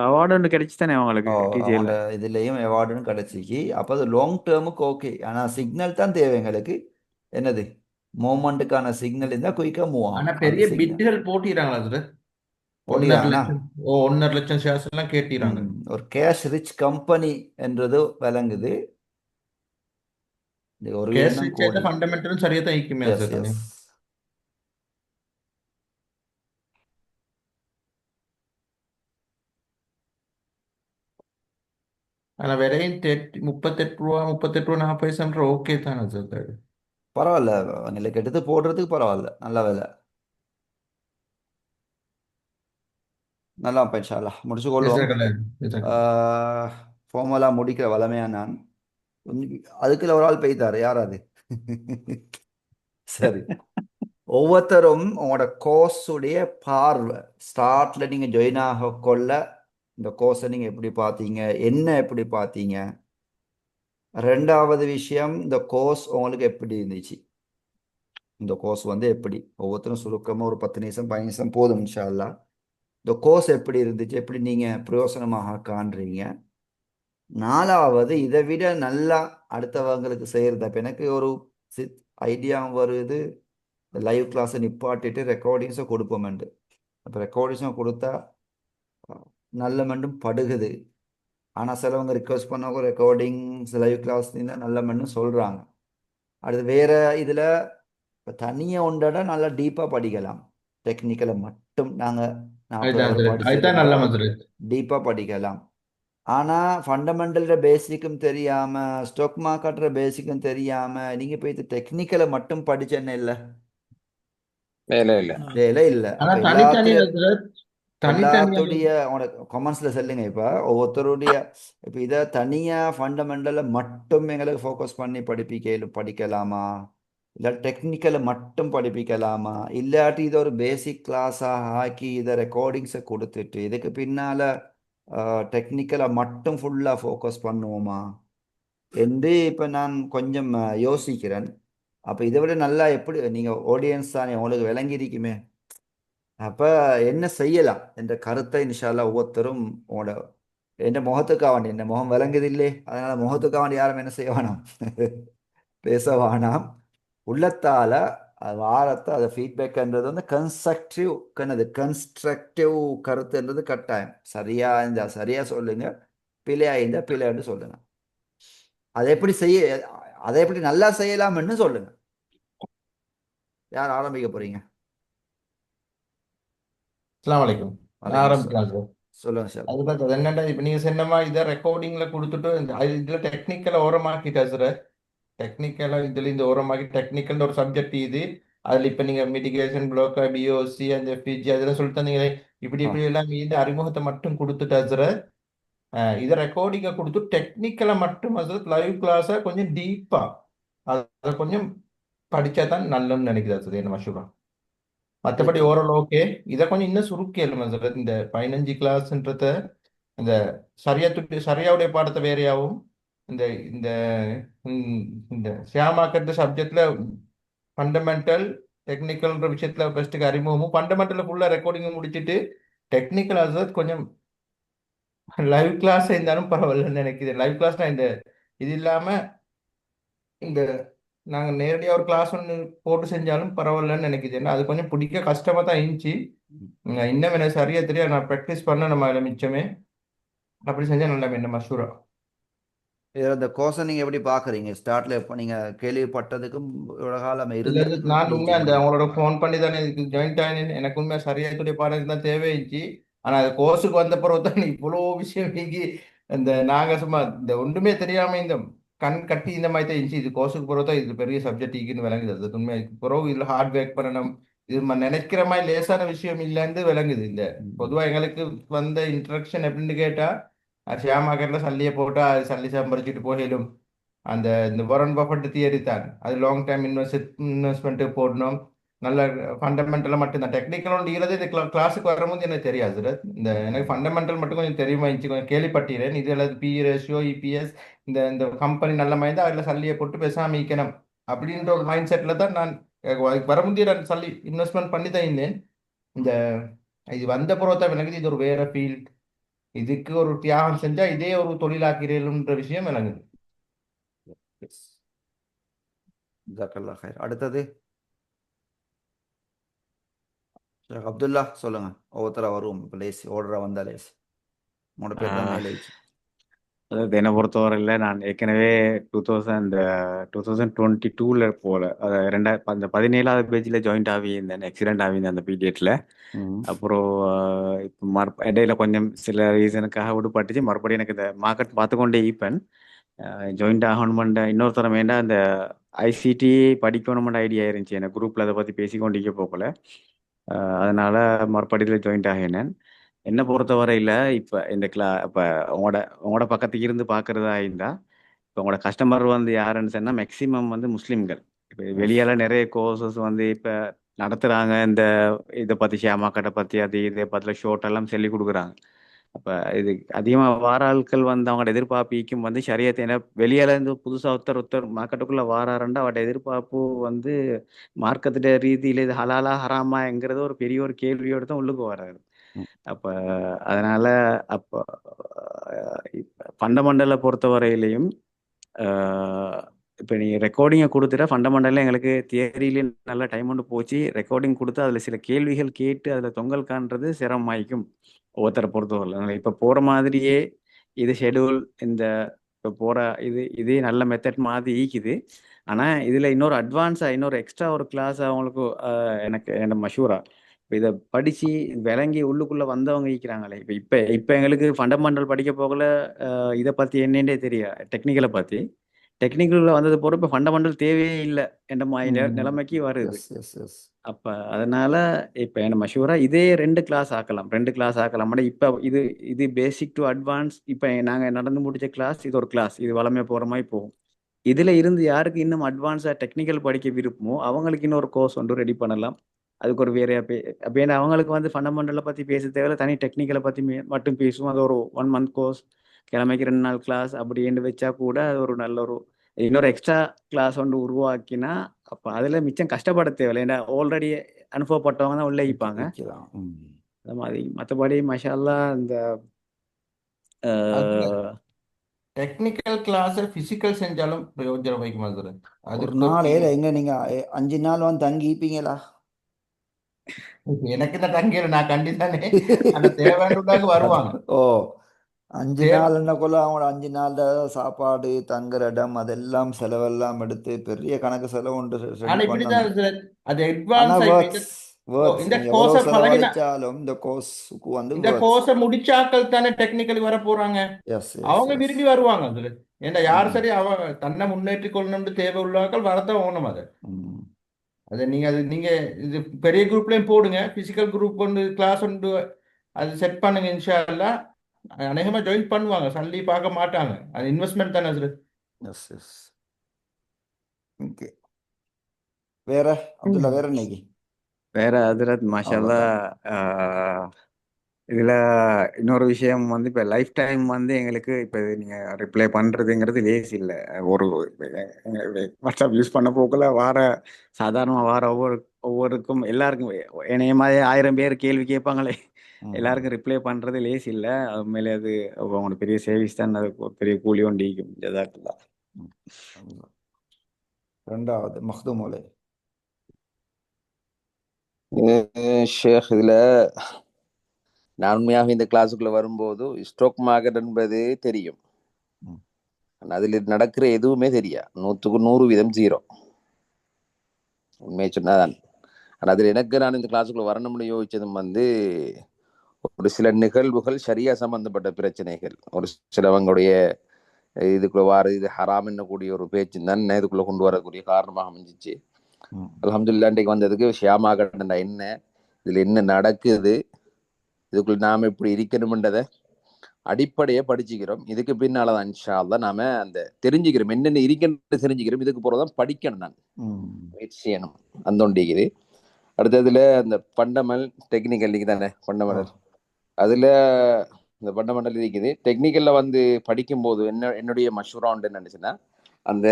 அவார்டு ஒன்று கிடைச்சி தானே அவங்களுக்கு டிஜிஎல்ல. அவங்களோட இதுலேயும் அவார்டுன்னு கிடச்சிக்கு. அப்போ அது லாங் டேர்முக்கு ஓகே. ஆனால் சிக்னல் தான் தேவை எங்களுக்கு. என்னது மூமெண்ட்டுக்கான சிக்னல் இருந்தால் குயிக்காக மூவ் ஆனா ஆகும். அந்த பெரிய சிக்னல் பிட்டுகள் போட்டிடுறாங்களா சார்? 1.5 போட்டிக்கிறாங்கன்னா லட்சம். ஓ 1.5 லட்சம் ஷேர்ஸ் எல்லாம் கேட்டிடுறாங்க. ஒரு கேஷ் ரிச் கம்பெனி என்றது விளங்குது. இது ஒரு கேஸ் வீதம் தான் ரிச்சர்ல கூடி. ஃபண்டமெண்டலும் சரியா தான் இருக்குமே எஸ் சார் எஸ். ஆனா விலையும் 38 ரூபா 38 ரூபா 40 பைசா ஓகே தானே சார்? பரவாயில்ல, உங்களுக்கு எடுத்து போடுறதுக்கு பரவாயில்ல, நல்ல விலை. நல்லா இன்ஷால்லா முடிச்சு கொள்வோம். ஃபார்மலா முடிக்கிற வளமையா நான் அதுக்குள்ள ஒரு ஆள் பெய்தாரு, யார் அது? சரி, ஒவ்வொருத்தரும் உங்களோட கோர்ஸுடைய பார்வை ஸ்டார்ட்ல நீங்க ஜாயின் ஆக கொள்ள இந்த கோர்ஸை நீங்க எப்படி பார்த்தீங்க, என்ன எப்படி பார்த்தீங்க, ரெண்டாவது விஷயம் இந்த கோர்ஸ் உங்களுக்கு எப்படி இருந்துச்சு, இந்த கோர்ஸ் வந்து எப்படி, ஒவ்வொருத்தரும் சுருக்கமா ஒரு 10 நிமிஷம் 15 நிமிஷம் போதும் இன்ஷா அல்லாஹ். இந்த கோர்ஸ் எப்படி இருந்துச்சு, எப்படி நீங்க பிரயோசனமாக காண்றீங்க. நாலாவது இதை விட நல்லா அடுத்தவங்களுக்கு செய்யறது. அப்ப எனக்கு ஒரு ஐடியா வருது, லைவ் கிளாஸை நிப்பாட்டிட்டு ரெக்கார்டிங்ஸை கொடுப்போமெண்டு. அப்போ ரெக்கார்டிங்ஸை கொடுத்தா நல்ல மண்டும் படுகுது. ஆனால் சிலவங்க ரிக்வஸ்ட் பண்ணவங்க ரெக்கார்டிங்ஸ் லைவ் கிளாஸ் நல்ல மண்டும் சொல்கிறாங்க. அடுத்து வேற இதில் இப்போ தனியாக ஒன்றட நல்லா டீப்பாக படிக்கலாம். டெக்னிக்கலை மட்டும் நாங்கள் 40 அவர் அதுதான் நல்ல படிச்சிருந்தா மாதிரி. டீப்பாக படிக்கலாம். ஆனால் ஃபண்டமெண்டல்ற பேசிக்கும் தெரியாமல், ஸ்டாக் மார்க்கெட்ற பேசிக்கும் தெரியாமல் நீங்கள் போய் டெக்னிக்கலை மட்டும் படிச்சேன்னு இல்லை, வேலை இல்லை. வேலை இல்லை. ஆனா அப்போ தனித்தனி எல்லாத்துலேயும் தனித்தனியா எல்லாத்துடைய உனக்கு கமெண்ட்ஸ்ல சொல்லுங்க. இப்போ ஒவ்வொருத்தருடைய இப்போ இதை தனியாக ஃபண்டமெண்டலை மட்டும் எங்களுக்கு ஃபோக்கஸ் பண்ணி படிக்கலாமா, இல்லை டெக்னிக்கலை மட்டும் படிப்பிக்கலாமா, இல்லாட்டி இதை ஒரு பேசிக் கிளாஸாக ஆக்கி இதை ரெக்கார்டிங்ஸை கொடுத்துட்டு இதுக்கு பின்னால் டெக்னிக்கலை மட்டும் ஃபுல்லாக ஃபோக்கஸ் பண்ணுவோமா என்று இப்போ நான் கொஞ்சம் யோசிக்கிறேன். அப்போ இதை விட நல்லா எப்படி நீங்கள் ஆடியன்ஸ் தானே உங்களுக்கு விளங்கியிருக்குமே, அப்போ என்ன செய்யலாம் என்ற கருத்தை இன்ஷால்லா ஒவ்வொருத்தரும் உங்களோட என் முகத்துக்காக வேண்டி, என் முகம் விளங்குதில்லே அதனால முகத்துக்காக வேண்டி யாரும் என்ன செய்ய வேணாம், பேச வேணாம். உள்ளத்தால வாரத்தை அதை ஃபீட்பேக்ன்றது வந்து கன்ஸ்ட்ரக்டிவ் கருத்துன்றது கட்டாயம். சரியா இருந்தால் சரியா சொல்லுங்க, பிழையா இருந்தால் பிழைன்னு சொல்லுங்க. அதை எப்படி நல்லா செய்யலாம்னு சொல்லுங்க. யார் ஆரம்பிக்க போறீங்க? அஸ்ஸலாமு அலைக்கும். நான் ஆரம்பிக்கலாம் சார். சொல்லுங்க சார். அதுதான் சார் என்னண்டா இப்போ நீங்க சொன்னமா இதை ரெக்கார்டிங்ல கொடுத்துட்டு இதுல டெக்னிக்கலை ஓரமாக்கிட்டா சார். டெக்னிக்கலா இதுல இந்த ஓரமாக்கி டெக்னிக்கல் ஒரு சப்ஜெக்ட் இது. அதுல இப்ப நீங்க மிட்டிகேஷன் பிளாக் பிஓசி அந்த பிஜி அதெல்லாம் சொல்லி தந்தீங்களே, இப்படி இப்படி எல்லாம் இந்த அறிமுகத்தை மட்டும் கொடுத்துட்டா சார். இதை ரெக்கார்டிங்கை கொடுத்து டெக்னிக்கலை மட்டும் லைவ் கிளாஸை கொஞ்சம் டீப்பா அதை கொஞ்சம் படிச்சா தான் நல்லன்னு நினைக்கிறேன் சார் என்ன மஷூரா. மற்றபடி ஓரளவு ஓகே. இதை கொஞ்சம் இன்னும் சுருக்கேலுமா சார் இந்த 15 கிளாஸ்ன்றத இந்த சரியாவுடைய பாடத்தை வேறையாவும் இந்த இந்த இந்த ஷேர் மார்க்கெட் சப்ஜெக்ட்ல ஃபண்டமெண்டல் டெக்னிக்கல்ன்ற விஷயத்துல ஃபர்ஸ்ட்டுக்கு அறிமுகமும் ஃபண்டமெண்டலில் ஃபுல்லாக ரெக்கார்டிங்கும் முடிச்சுட்டு டெக்னிக்கல் அசத் கொஞ்சம் லைவ் கிளாஸ் இருந்தாலும் பரவாயில்லன்னு நினைக்கிறேன். லைவ் கிளாஸ்னா இந்த இது இல்லாமல் இந்த நாங்கள் நேரடியாக ஒரு கிளாஸ் ஒன்று போட்டு செஞ்சாலும் பரவாயில்லன்னு நினைக்கிறேன். அது கொஞ்சம் பிடிக்க கஷ்டமாக தான் இருந்துச்சு. இன்னும் எனக்கு சரியாக தெரியாது, நான் ப்ராக்டிஸ் பண்ண நம்ம அதில் மிச்சமே அப்படி செஞ்சால் நல்லா என்ன மஷூரா. இந்த கோர்ஸை நீங்க எப்படி பாக்குறீங்க? ஸ்டார்ட்ல எப்போ நீங்க கேள்விப்பட்டதுக்கும் இவ்வளவு காலம் நான் உண்மையா அந்த அவங்களோட ஃபோன் பண்ணி தானே இதுக்கு ஜாயின் ஆனேன். எனக்கு உண்மையா சரியாத்துடைய பாடம் தான் தேவைச்சு. ஆனா அது கோர்ஸுக்கு வந்த பிறகு தான் இவ்வளோ விஷயம் நீங்கி இந்த நாங்க சும்மா இந்த ஒன்றுமே தெரியாம இந்த கண் கட்டி இந்த மாதிரி தான் இருந்துச்சு. இது கோர்ஸுக்கு பிறகு தான் இது பெரிய சப்ஜெக்ட் இருக்குன்னு விளங்குது. அது உண்மையா பிறகு இதுல ஹார்ட் ஒர்க் பண்ணணும், இது நினைக்கிற மாதிரி லேசான விஷயம் இல்லைன்னு விளங்குது. இந்த பொதுவா எங்களுக்கு வந்த இன்ட்ரக்ஷன் எப்படின்னு கேட்டா, ஷேர் மார்க்கெட்ல சல்லியை போட்டா அது சல்லி சம்பாரிச்சிட்டு போயிடும். இந்த வாரன் பஃபட் தியரி தான். அது லாங் டைம் இன்வெஸ்ட்மெண்ட் போடணும். நல்ல ஃபண்டமெண்டலாக மட்டும்தான். டெக்னிக்கல் டீலது இந்த கிளாஸுக்கு வரும்போது எனக்கு தெரியாது சார். இந்த எனக்கு ஃபண்டமெண்டல் மட்டும் கொஞ்சம் தெரியுமா இருந்துச்சு, கொஞ்சம் கேள்விப்பட்டேன். இது எல்லாது பி ரேஷியோ இபிஎஸ் இந்த இந்த கம்பெனி நல்ல மாதிரி தான் அதில் சல்லியை போட்டு பேசாமல் வைக்கணும் அப்படின்ற ஒரு மைண்ட் செட்டில் தான் நான் அதுக்கு வரும்போது நான் சல்லி இன்வெஸ்ட்மெண்ட் பண்ணி தான் இருந்தேன். இந்த இது வந்த பிறகு விளங்குது இது ஒரு வேற ஃபீல்ட், இதுக்கு ஒரு தியாகம் செஞ்சா இதே ஒரு தொழிலாக்கிறேன்ற விஷயம் விளங்குது. அடுத்தது அப்துல்லா சொல்லுங்க. ஒவ்வொருத்தரா வரும். லேசி ஓடுறா வந்தா லேசி. உங்களோட பேர் தான் மேலே. அதாவது என்னை பொறுத்தவரையில் நான் ஏற்கனவே 2022 போல அந்த 17வது பேஜில் ஜாயின்ட் ஆகியிருந்தேன், ஆக்சிடென்ட் ஆகியிருந்தேன் அந்த பீரியட்ல. ம். அப்புறம் இப்போ இடையில கொஞ்சம் சில ரீசனுக்காக விடுபட்டுச்சு. மறுபடியும் எனக்கு இந்த மார்க்கெட் பார்த்துக்கொண்டே இருப்பேன். ஜாயின்ட் ஆகணுமெண்ட இன்னொருத்தரம் வேண்டாம் அந்த ஐசிடி படிக்கணுமெண்ட் ஐடியா இருந்துச்சு எனக்கு, குரூப்பில் அதை பற்றி பேசிக்கொண்டிருக்க போகல. அதனால மறுபடியில் ஜாயின்ட் ஆகினேன். என்னை பொறுத்தவரையில் இப்போ இப்போ உங்களோட பக்கத்துக்கு இருந்து பார்க்குறதா இருந்தால், இப்போ உங்களோட கஸ்டமர் வந்து யாருன்னு சொன்னால் மேக்சிமம் வந்து முஸ்லீம்கள். இப்போ எஸ். வெளியால நிறைய கோர்சஸ் வந்து இப்போ நடத்துகிறாங்க, இந்த இதை பற்றி ஷேர் மார்க்கெட்டை பற்றி அது இதை பற்றில ஷோட் எல்லாம் சொல்லி கொடுக்குறாங்க. அப்போ இது அதிகமாக வார ஆட்கள் வந்து அவங்களோட எதிர்பார்ப்பிக்கும் வந்து ஷரியத்தை, ஏன்னா வெளியால இருந்து புதுசாக ஒருத்தர் மார்க்கெட்டுக்குள்ளே வாராருண்டா அவட எதிர்பார்ப்பு வந்து மார்க்கெட்டு ரீதியில் இது ஹலாலா ஹராமாங்கிறது ஒரு பெரிய ஒரு கேள்வியோடு தான் உள்ளுக்கு வராரு. ம். அப்போ அதனால அப்போ ஃபண்டமெண்டலை பொறுத்தவரையிலையும் இப்போ நீங்கள் ரெக்கார்டிங்கை கொடுத்துட்டா ஃபண்டமெண்டலில் எங்களுக்கு தியரியிலே நல்ல டைம் கொண்டு போச்சு. ரெக்கார்டிங் கொடுத்து அதில் சில கேள்விகள் கேட்டு அதில் தொங்கல் காண்றது சிரமமாயிக்கும் ஒவ்வொருத்தரை பொறுத்தவரை. இப்போ போகிற மாதிரியே இது ஷெடியூல், இந்த இப்போ போகிற இதே நல்ல மெத்தட் மாதிரி ஈக்குது. ஆனால் இதில் இன்னொரு அட்வான்ஸாக இன்னொரு எக்ஸ்ட்ரா ஒரு கிளாஸ் அவங்களுக்கு எனக்கு மஷூரா இப்போ இதை படித்து விளங்கி உள்ளுக்குள்ளே வந்தவங்க ஈக்கிறாங்களே. இப்போ எங்களுக்கு ஃபண்டமெண்டல் படிக்க போகல இதை பற்றி என்னென்னே தெரியா, டெக்னிக்கலை பற்றி. டெக்னிக்கலில் வந்தது போகிற இப்போ ஃபண்டமெண்டல் தேவையே இல்லை என்ற மாதிரி நிலைமைக்கு வருது. Yes yes yes. அப்போ அதனால இப்போ என்ன மஷூராக இதே 2 கிளாஸ் ஆக்கலாம். இப்போ இது பேசிக் டு அட்வான்ஸ். இப்போ நாங்கள் நடந்து முடிச்ச கிளாஸ் இது ஒரு கிளாஸ், இது வளமையாக போகிற மாதிரி போகும். இதில் இருந்து யாருக்கு இன்னும் அட்வான்ஸாக டெக்னிக்கல் படிக்க விருப்பமோ அவங்களுக்கு இன்னொரு கோர்ஸ் ஒன்று ரெடி பண்ணலாம். அதுக்கு ஒரு வேறையா அப்போ ஏன்னா அவங்களுக்கு வந்து ஃபண்டமெண்டலை பற்றி பேச தேவையில்ல, தனி டெக்னிக்கலை பற்றி மட்டும் பேசுவோம். அது ஒரு 1 மந்த் கோர்ஸ், கிழமைக்கு 2 நாள் கிளாஸ் அப்படின்னு வச்சா கூட அது ஒரு நல்ல ஒரு இன்னொரு எக்ஸ்ட்ரா கிளாஸ் ஒன்று உருவாக்கினா அப்போ அதில் மிச்சம் கஷ்டப்பட தேவையில்லை. ஏன்னா ஆல்ரெடி அனுபவப்பட்டவங்க தான் உள்ளே இருப்பாங்க. வைக்கலாம். ம். அந்த மாதிரி மற்றபடி மஷாலா இந்த அதுல டெக்னிக்கல் கிளாஸ் பிசிக்கல் செஞ்சாலும் பிரயோஜனம் வைக்கும் அதுல. ஒரு அதுக்கு நாள் ஒரு எங்க நீங்க 5 நாள் வந்து தங்கிப்பீங்களா? எனக்கு இந்த தங்கியில நான் கண்டிதானே அந்த தேவையானதாக வருவாங்க. ஓ, 5 தேவை நாள் என்னக்குள்ள அவங்களோட 5 நாள் சாப்பாடு தங்குற இடம் அதெல்லாம் செலவெல்லாம் எடுத்து பெரிய கணக்கு செலவு ஒன்று ஆனா ரெடி இப்படிதான் பண்ணணும். சார், அது ஆனா அட்வான்ஸ் ஆகி வேர்ட்ஸ் இந்த நீங்க கோர்ஸை எவ்வளவு பழகின செலவழிச்சாலும் இந்த கோர்ஸுக்கு வந்து இந்த வேர்ட்ஸ். கோர்ஸை முடிச்சாக்கள் தானே டெக்னிக்கலி வர போறாங்க. எஸ் அவங்க எஸ் விரும்பி வருவாங்க அதுல. ஏன்னா யார் ம். சரி தன்னை முன்னேற்றிக் கொள்ளணும்னு தேவை உள்ளாக்கள் வரதான் ஓணும் அது. ம். நீங்க இது பெரிய குரூப்லயும் போடுங்க, பிசிக்கல் குரூப் ஒன்று கிளாஸ் ஒன்று அது செட் பண்ணுங்க. இன்ஷா அல்லாஹ் அநேகமா ஜாயின் பண்ணுவாங்க, சல்லி பார்க்க மாட்டாங்க. அது இன்வெஸ்ட்மெண்ட் தானே அது. Yes yes. ஓகே. வேற அப்துல்லா, வேற இன்னைக்கு வேற அதிரத் மஷாலா. அவ்வளவுதான். இதில் இன்னொரு விஷயம் வந்து இப்போ லைஃப் டைம் வந்து எங்களுக்கு இப்போ நீங்கள் ரிப்ளை பண்ணுறதுங்கிறது லேஸ் இல்லை. ஒரு வாட்ஸ்அப் யூஸ் பண்ண போக்கில் சாதாரணமாக ஒவ்வொருக்கும் எல்லாருக்கும் என்னைய மாதிரி 1000 பேர் கேள்வி கேட்பாங்களே, ம். எல்லாருக்கும் ரிப்ளை பண்ணுறது லேஸ் இல்லை. உண்மையிலே அது அவங்களோட பெரிய சேவிஸ் தான், அது ஒரு பெரிய கூலி ஒண்டிக்கும். ஜஸாக்கல்லாஹ். ம். அவ்வளவுதான். ரெண்டாவது மஹ்தூமோலே. ஷேக், இதுல நான் உண்மையாக இந்த கிளாஸுக்குள்ள வரும்போது ஸ்டாக் மார்க்கெட் என்பது தெரியும். ம். ஆனா அதுல நடக்கிற எதுவுமே தெரியா, 100% ஜீரோ. உண்மையை சொன்னாதான். ஆனா அதுல நான் இந்த கிளாஸுக்குள்ள வரணும்னு யோசிச்சதும் வந்து ஒரு சில நிகழ்வுகள் சரியா சம்பந்தப்பட்ட பிரச்சனைகள், ஒரு சிலவங்களுடைய இதுக்குள்ள வார இது ஹராம் என்னக்கூடிய ஒரு பேச்சு தான் இதுக்குள்ள கொண்டு வரக்கூடிய காரணமாக அமைஞ்சிச்சு. ம். அல்ஹம்துலில்லாஹ் இன்றைக்கு வந்ததுக்கு ஷேர் மார்க்கெட் என்ன, இதுல என்ன நடக்குது, இதுக்குள்ள நாம இப்படி இருக்கணும்ன்றதை அடிப்படையை படிச்சுக்கிறோம். இதுக்கு பின்னாலதான் இன்ஷா அல்லாஹ் நாம அந்த தெரிஞ்சுக்கிறோம், என்னென்ன இருக்குன்னு தெரிஞ்சுக்கிறோம். இதுக்கு போறதான் படிக்கணும், நான் ம். முயற்சி செய்யணும். அந்த ஒன்றிக்குது. அடுத்ததுல அந்த ஃபண்டமெண்டல் டெக்னிக்கல் தானே ஓ. ஃபண்டமெண்டல். அதுல இந்த ஃபண்டமெண்டல் இருக்குது. டெக்னிக்கல்ல வந்து படிக்கும்போது என்னுடைய மஷூரா உண்டு நினைச்சுன்னா, அந்த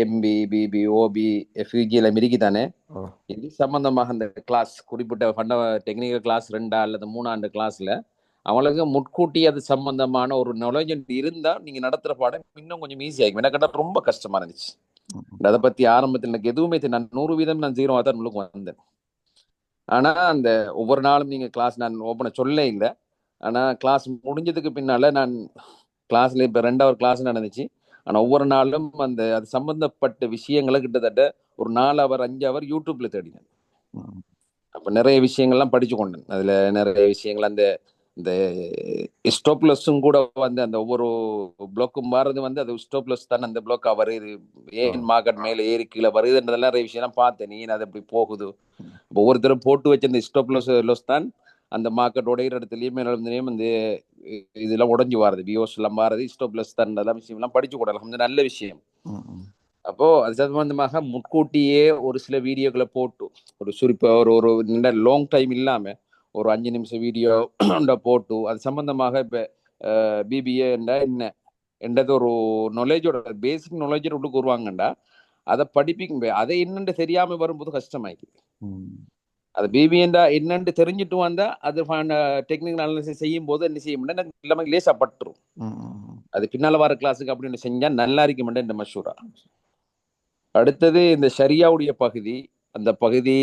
எம்பி பிபி ஓபி எஃப்யூஜி எல்லாம் இருக்குதானே, ஓ. இது சம்பந்தமாக அந்த கிளாஸ் குறிப்பிட்ட டெக்னிக்கல் கிளாஸ் 2 அல்லது 3 ஆண்டு கிளாஸ்ல அவங்களுக்கு முன்கூட்டி அது சம்பந்தமான ஒரு நாலேஜ் இருந்தா நீங்க நடத்துற பாடம் இன்னும் கொஞ்சம் ஈஸியாகும். எனக்கு ரொம்ப கஷ்டமா இருந்துச்சு. ம். அதை பத்தி ஆரம்பத்தில் எனக்கு எதுவுமே தெரியும். நான் 100% நான் 0 தான் உங்களுக்கு வந்தேன். ஆனா அந்த ஒவ்வொரு நாளும் நீங்க கிளாஸ் நான் ஓப்பன சொல்ல இல்லை. ஆனா கிளாஸ் முடிஞ்சதுக்கு பின்னால நான் கிளாஸ்ல இப்போ 2 hour கிளாஸ் நடந்துச்சு. ஆனால் ஒவ்வொரு நாளும் அது சம்பந்தப்பட்ட விஷயங்களை கிட்டத்தட்ட ஒரு 4 hour 5 hour யூடியூப்ல தேடினேன். ம். அப்போ நிறைய விஷயங்கள்லாம் படிச்சு கொண்டேன். அதில் நிறைய விஷயங்கள் இந்த ஸ்டோப்லெஸ்ஸும் கூட அந்த ஒவ்வொரு பிளாக்கும் மாறுறது அது ஸ்டோப்லெஸ் தானே அந்த பிளாக்கா வருது, ஏன் மார்க்கெட் மேலே ஏறி கீழே வருதுன்றதெல்லாம் நிறைய விஷயம்லாம் பார்த்தேன். ஏன் அது அப்படி போகுது, ஒவ்வொருத்தரும் போட்டு வச்ச இந்த ஸ்டோப்லெஸ் தான் அந்த மார்க்கெட் உடையிற இடத்துலையும் மேலும் இதெல்லாம் உடஞ்சி வாருது, பிஓஸ் எல்லாம் மாறுது, ஸ்டோப்லெஸ் தான் அதெல்லாம் விஷயம்லாம் படிச்சு கொடுக்கலாம். அது நல்ல விஷயம். அப்போ அது சம்பந்தமாக முன்கூட்டியே ஒரு சில வீடியோக்களை போட்டு ஒரு சுருப்ப ஒரு லாங் டைம் இல்லாம ஒரு 5 நிமிஷம் வீடியோ போட்டு அது சம்பந்தமாக இப்ப பிபிஏ என்ன என்றது ஒரு நாலேஜோட பேசிக் நாலேஜோட உள்ளுக்கு வருவாங்கண்டா அதை படிப்பிங்க. அதை என்னன்னு தெரியாம வரும்போது கஷ்டமாயிடுது. அது பிபிஏண்டா என்னன்னு தெரிஞ்சுட்டு வந்தா அது டெக்னிக்கல் அனாலிசிஸ் செய்யும் போது என்ன செய்ய முடியும் எல்லாமே லேசா பட்டுரும். அது பின்னால வர கிளாஸுக்கு அப்படின்னு செஞ்சா நல்லா இருக்க மாட்டேன் இந்த மஷூரா. அடுத்தது இந்த ஷரியாவுடைய பகுதி, அந்த பகுதி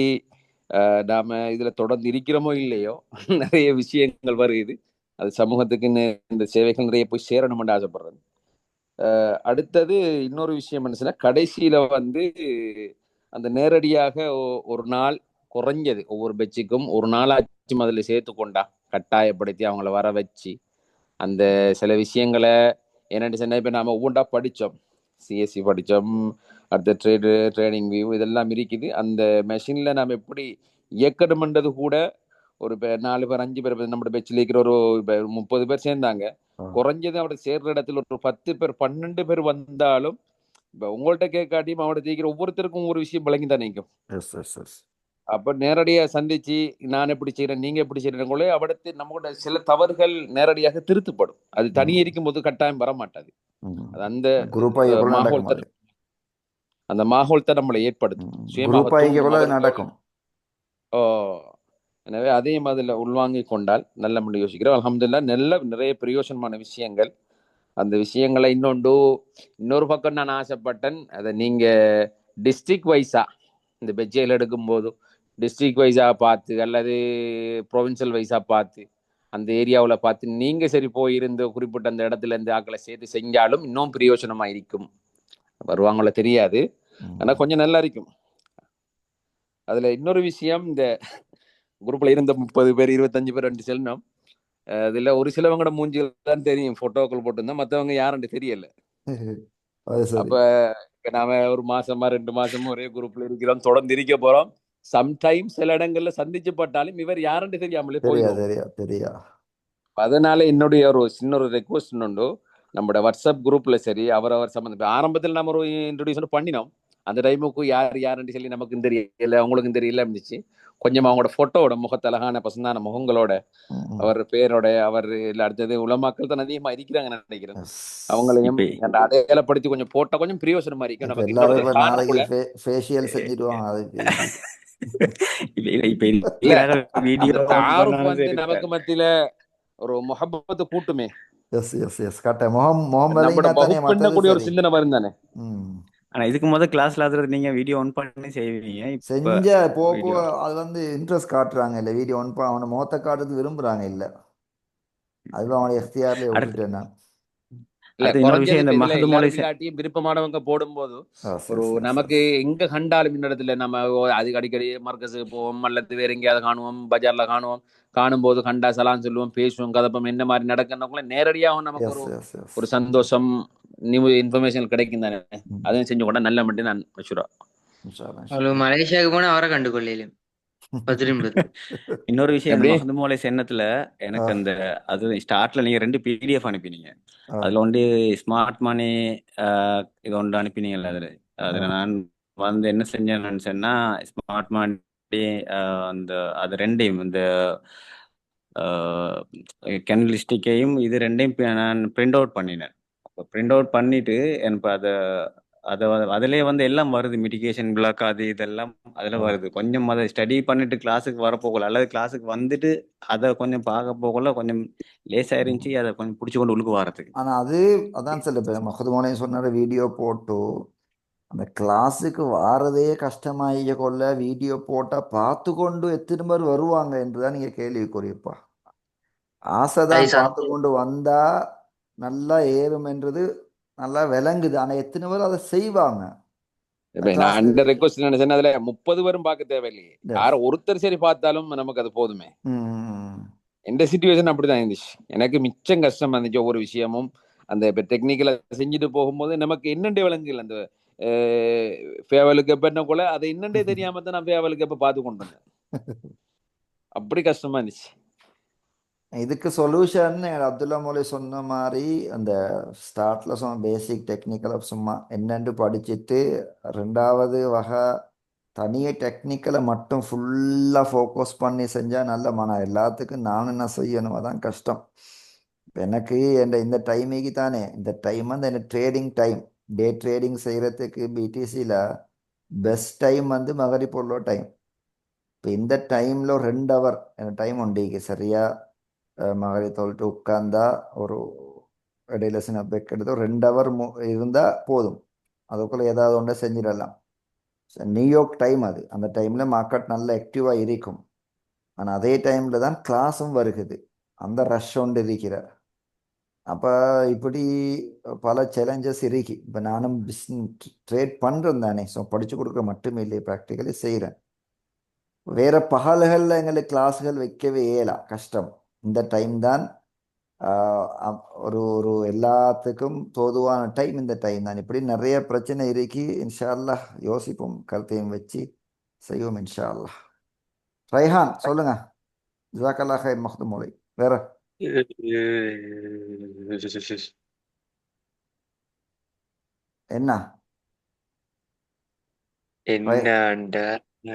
நாம இதுல தொடர்ந்து இருக்கிறோமோ இல்லையோ நிறைய விஷயங்கள் வருது. அது சமூகத்துக்கு இந்த சேவைகள் நிறைய போய் சேரணும்னு ஆசைப்படுறது. அடுத்தது இன்னொரு விஷயம் என்ன சொன்னா, கடைசியில அந்த நேரடியாக ஒரு நாள் குறைஞ்சது ஒவ்வொரு பெச்சுக்கும் ஒரு நாளாச்சும் அதில் சேர்த்து கொண்டா கட்டாயப்படுத்தி அவங்கள வர வச்சு அந்த சில விஷயங்களை என்னென்னு சொன்னா, இப்போ நாம ஒவ்வொன்றா படித்தோம், சிஎஸ்சி படித்தோம், அடுத்த ட்ரேடிங் வியூ இதெல்லாம் இருக்குது. அந்த மெஷினில் நாம் எப்படி இயக்கணும்ன்றது கூட ஒரு 4 பேர் 5 பேர் நம்ம பெச்சில் இருக்கிற ஒரு 30 பேர் சேர்ந்தாங்க. குறைஞ்சது அவரை சேர்ற இடத்துல ஒரு 10 பேர் 12 பேர் வந்தாலும் இப்போ உங்கள்கிட்ட கேட்காட்டியும் அவட ஜெயிக்கிற ஒவ்வொருத்தருக்கும் ஒரு விஷயம் விளங்கி தான் நிற்கும். அப்போ நேரடியாக சந்திச்சு நான் எப்படி செய்கிறேன் நீங்கள் எப்படி செய்கிறீங்களே அவடத்து நம்மளோட சில தவறுகள் நேரடியாக திருத்தப்படும். அது தனியே இருக்கும் போது கட்டாயம் வர மாட்டாது. அது அந்த மாஹோல் தான் நம்மளை ஏற்படுத்தும் நடக்கும். எனவே அதையும் அதில் உள்வாங்கி கொண்டால் நல்ல முடிவு யோசிக்கிறோம். அல்ஹம்துலில்லாஹ் நிறைய பிரயோஜனமான விஷயங்கள். அந்த விஷயங்களை இன்னொரு பக்கம் நான் ஆசைப்பட்டேன், அதை நீங்கள் டிஸ்ட்ரிக்ட் வைஸா இந்த பெஜ்ஜையில் எடுக்கும்போது டிஸ்ட்ரிக்ட் வைஸாக பார்த்து அல்லது ப்ரொவின்சியல் வைஸாக பார்த்து அந்த ஏரியாவில் பார்த்து நீங்கள் சரி போயிருந்து குறிப்பிட்ட அந்த இடத்துல இருந்து ஆக்களை சேர்த்து செஞ்சாலும் இன்னும் பிரயோஜனமாக இருக்கும். வருவாங்களோ தெரியாது, ஆனால் கொஞ்சம் நல்லா இருக்கும். அதில் இன்னொரு விஷயம், இந்த குரூப்பில் இருந்த 30 பேர் 25 பேர் 2 செல்லணும். அதில் ஒரு சிலவங்களோட மூஞ்சிகள் தான் தெரியும், ஃபோட்டோக்கள் போட்டுருந்தா, மற்றவங்க யாருன்னு தெரியல. அப்போ நாம ஒரு மாசமா 2 மாசமா ஒரே குரூப்ல இருக்கிறோம், தொடர்ந்து இருக்க போறோம். சம்டைம்ஸ் சில இடங்கள்ல சந்திச்சு பட்டாலும் இவர் யாருன்னு தெரியாமலே போயிடும். அதனால என்னுடைய ஒரு சின்ன ரெக்வஸ்ட் உண்டு, நம்மளோட வாட்ஸ்அப் குரூப்ல சரி அவரவர் சம்பந்தம் ஆரம்பத்தில் நம்ம ஒரு இன்ட்ரோடியூஷன் பண்ணினோம். அந்த டைமுக்கு யாருன்னு சொல்லி நமக்கும் தெரியல அவங்களுக்கும் தெரியல இருந்துச்சு. கொஞ்சம் அவங்களோட போட்டோட முகத்தழகான பசந்தான முகங்களோட அவர் பேரோட அவர் அடுத்தது உலமாக்கள் தான் அதிகமா இருக்கிறாங்க நினைக்கிறேன். அவங்களையும் அடையாளப்படுத்தி கொஞ்சம் போட்டா கொஞ்சம் பிரயோசனமா இருக்கும். நமக்கு மத்தியில ஒரு முஹப்பத்தை கூட்டுமே, ஒரு சிந்தனை வரும் தானே. ஆனா இதுக்கு முதல் கிளாஸ்ல நீங்க வீடியோ ஆன் பண்ணி செய்வீங்க, செஞ்ச போப்போ அது இன்ட்ரெஸ்ட் காட்டுறாங்க இல்ல, வீடியோ ஆன் அவனை முகத்தை காட்டுறது விரும்புறாங்க இல்ல, அது அவனை எஃப்டிஆர்ல விட்டுட்டேன். விருப்பமானவங்க போடும்போது ஒரு நமக்கு எங்க கண்டாலும் இந்த இடத்துல நம்ம அதுக்கு அடிக்கடி மர்கஸுக்கு போவோம் அல்லது வேற எங்கேயாவது காணுவோம், பஜார்ல காணும் போது கண்டா சலான் சொல்லுவோம், பேசுவோம், கதப்பம், என்ன மாதிரி நடக்கணும்ல நேரடியாக நமக்கு ஒரு சந்தோஷம், நியூ இன்ஃபர்மேஷன் கிடைக்கும் தானே. அதையும் செஞ்சு கொண்டா நல்ல மட்டும் நான் மஷூரா. மலேசியாவுக்கு போனா அவரை கண்டுகொள்ள. இன்னொரு விஷயம், மஹ்தூமோலை சென்னத்துல எனக்கு அது ஸ்டார்ட்ல நீங்க 2 PDF அனுப்பினீங்க. அதுல ஒன்று ஸ்மார்ட் மணி இது ஒன்று அனுப்பினீங்கல்ல. அதுல நான் என்ன செஞ்சேன்னு சொன்னா, ஸ்மார்ட் மணி அது 2யும் இந்த கெனலிஸ்டிக்கையும் இது 2யும் நான் பிரிண்ட் அவுட் பண்ணினேன். பிரிண்ட் அவுட் பண்ணிட்டு எனக்கு அதிலே எல்லாம் வருது, மிட்டிகேஷன் பிளாக் அது இதெல்லாம் அதுல வருது. கொஞ்சம் அதை ஸ்டடி பண்ணிட்டு கிளாஸுக்கு வரப்போகல அல்லது கிளாஸுக்கு வந்துட்டு அதை கொஞ்சம் பார்க்க போகல, கொஞ்சம் லேசா இருந்துச்சு, அதை கொஞ்சம் பிடிச்சி கொண்டு உள்ளுக்கு வரதுக்கு. ஆனா அதான் சில பேர் மஹ்தூமோலை சொன்னார வீடியோ போட்டு அந்த கிளாஸுக்கு வாரதே கஷ்டமாயிக்க கொள்ள வீடியோ போட்டா பார்த்து கொண்டு எத்தனை பேர் வருவாங்க என்றுதான் நீங்க கேள்விக்குறியப்பா. ஆசைதான் பார்த்து கொண்டு வந்தா நல்லா ஏறும்ன்றது நல்லா விளங்குது. ஆனா எத்தனை பேர் அதை செய்வாங்க இப்ப நான் கிளாஸ் அந்த ரெக்வஸ்ட் நினைச்சேன், அதுல 30 பேரும் பார்க்க தேவையில்லையே, Yes. யார ஒருத்தர் சரி பார்த்தாலும் நமக்கு அது போதுமே. ம். எந்த சிச்சுவேஷன் அப்படிதான் இருந்துச்சு. எனக்கு மிச்சம் கஷ்டமா இருந்துச்சு ஒவ்வொரு விஷயமும். அந்த இப்ப டெக்னிக்கலா செஞ்சுட்டு போகும்போது நமக்கு என்னண்டே விளங்கல. அந்த ஃபேவலுக்கு எப்ப என்ன கூட அதை என்னண்டே தெரியாம தான் நான் ஃபேவலுக்கு எப்ப பார்த்து கொண்டு வந்தேன். அப்படி கஷ்டமா இருந்துச்சு. இதுக்கு சொல்யூஷன் அப்துல்லா மௌலி சொன்ன மாதிரி அந்த ஸ்டார்ட்ல சொன்ன பேசிக் டெக்னிக்கலை சும்மா என்னென்று படிச்சுட்டு 2வது வகை தனியே டெக்னிக்கலை மட்டும் ஃபுல்லாக ஃபோக்கஸ் பண்ணி செஞ்சால் நல்ல மனம். எல்லாத்துக்கும் நான் என்ன செய்யணும் அதான் கஷ்டம். இப்ப எனக்கு இந்த டைமிக்கு தானே இந்த டைம் வந்து எனக்கு ட்ரேடிங் டைம், டே ட்ரேடிங் செய்கிறதுக்கு பிடிசியில் பெஸ்ட் டைம் வந்து மகரிப் உள்ள டைம். இப்போ இந்த டைமில் 2 ஹவர் எனக்கு டைம் உண்டு சரியா. மகரி தொழிட்டு உட்கார்ந்தா ஒரு இடையில சின்ன பிரேக் எடுத்து ஒரு 2 ஹவர் இருந்தால் போதும். அதுக்குள்ளே ஏதாவது ஒன்றை செஞ்சிடலாம். நியூயார்க் டைம் அது. அந்த டைமில் மார்க்கெட் நல்ல ஆக்டிவாக இருக்கும். ஆனால் அதே டைமில் தான் கிளாஸும் வருகுது. அந்த ரஷ் ஒன்று இருக்கிற. அப்போ இப்படி பல சேலஞ்சஸ் இருக்கு. இப்போ நானும் ட்ரேட் பண்ணுறேன் தானே. ஸோ படித்து கொடுக்க மட்டுமே இல்லை, ப்ராக்டிக்கலி செய்கிறேன். வேறு பகல்களில் எங்களுக்கு கிளாஸுகள் வைக்கவே இயலாம், கஷ்டம். இந்த டைம் தான் ஒரு ஒரு எல்லாத்துக்கும் தோதுவான டைம் இந்த டைம் தான். இப்படி நிறைய பிரச்சனை இருக்கு. இன்ஷா அல்லாஹ் யோசிப்போம், கருத்தையும் வச்சு செய்வோம் இன்ஷா அல்லாஹ். ரைஹான் சொல்லுங்க. ஜஸாக்கல்லாஹ் ஹைர் மஹ்தூம் மௌலை. வேற என்ன என்னண்டா ஆ,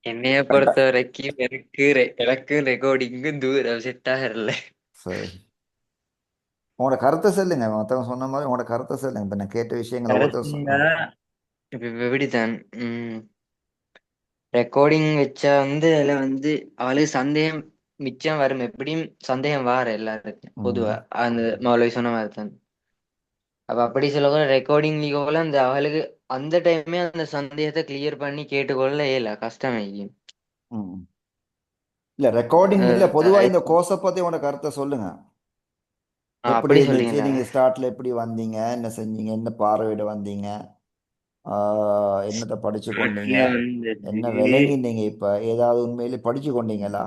என்னைய பொறுத்த வரைக்கும் எனக்கு ரெக்கார்டிங்கும் தூரம் செட் ஆகல. சரி, உங்களோட கருத்தை சொல்லுங்க. மற்றவங்க சொன்ன மாதிரி உங்களோட கருத்தை சொல்லுங்க. இப்போ நான் கேட்ட விஷயங்களை கரெக்டா இப்ப எப்படித்தான் ரெக்கார்டிங் வச்சா வந்து அதுல வந்து அவளுக்கு சந்தேகம் மிச்சம் வரும். எப்படியும் சந்தேகம் வார எல்லாருக்கும் பொதுவா அந்த மௌலவி சொன்ன மாதிரி தான். அப்ப அப்படி சொல்ல ரெக்கார்டிங் போல அந்த அவளுக்கு அந்த டைமே அந்த சந்தேகத்தை கிளியர் பண்ணி கேட்டுக்கொள்ள இயல கஷ்டமே. இல்லை ரெக்கார்டிங் இல்லை, பொதுவாக இந்த கோர்ஸை பற்றி உங்களோட கருத்தை சொல்லுங்க. எப்படி அப்படி இருந்துச்சு? சொல்றீங்களா? நீங்கள் ஸ்டார்ட்ல எப்படி வந்தீங்க, என்ன செஞ்சீங்க, என்ன பார்வையிட வந்தீங்க, என்னத்தை படிச்சு கொண்டீங்க, என்ன விளங்கினீங்க, இப்போ ஏதாவது உண்மையிலே படிச்சு கொண்டீங்களா?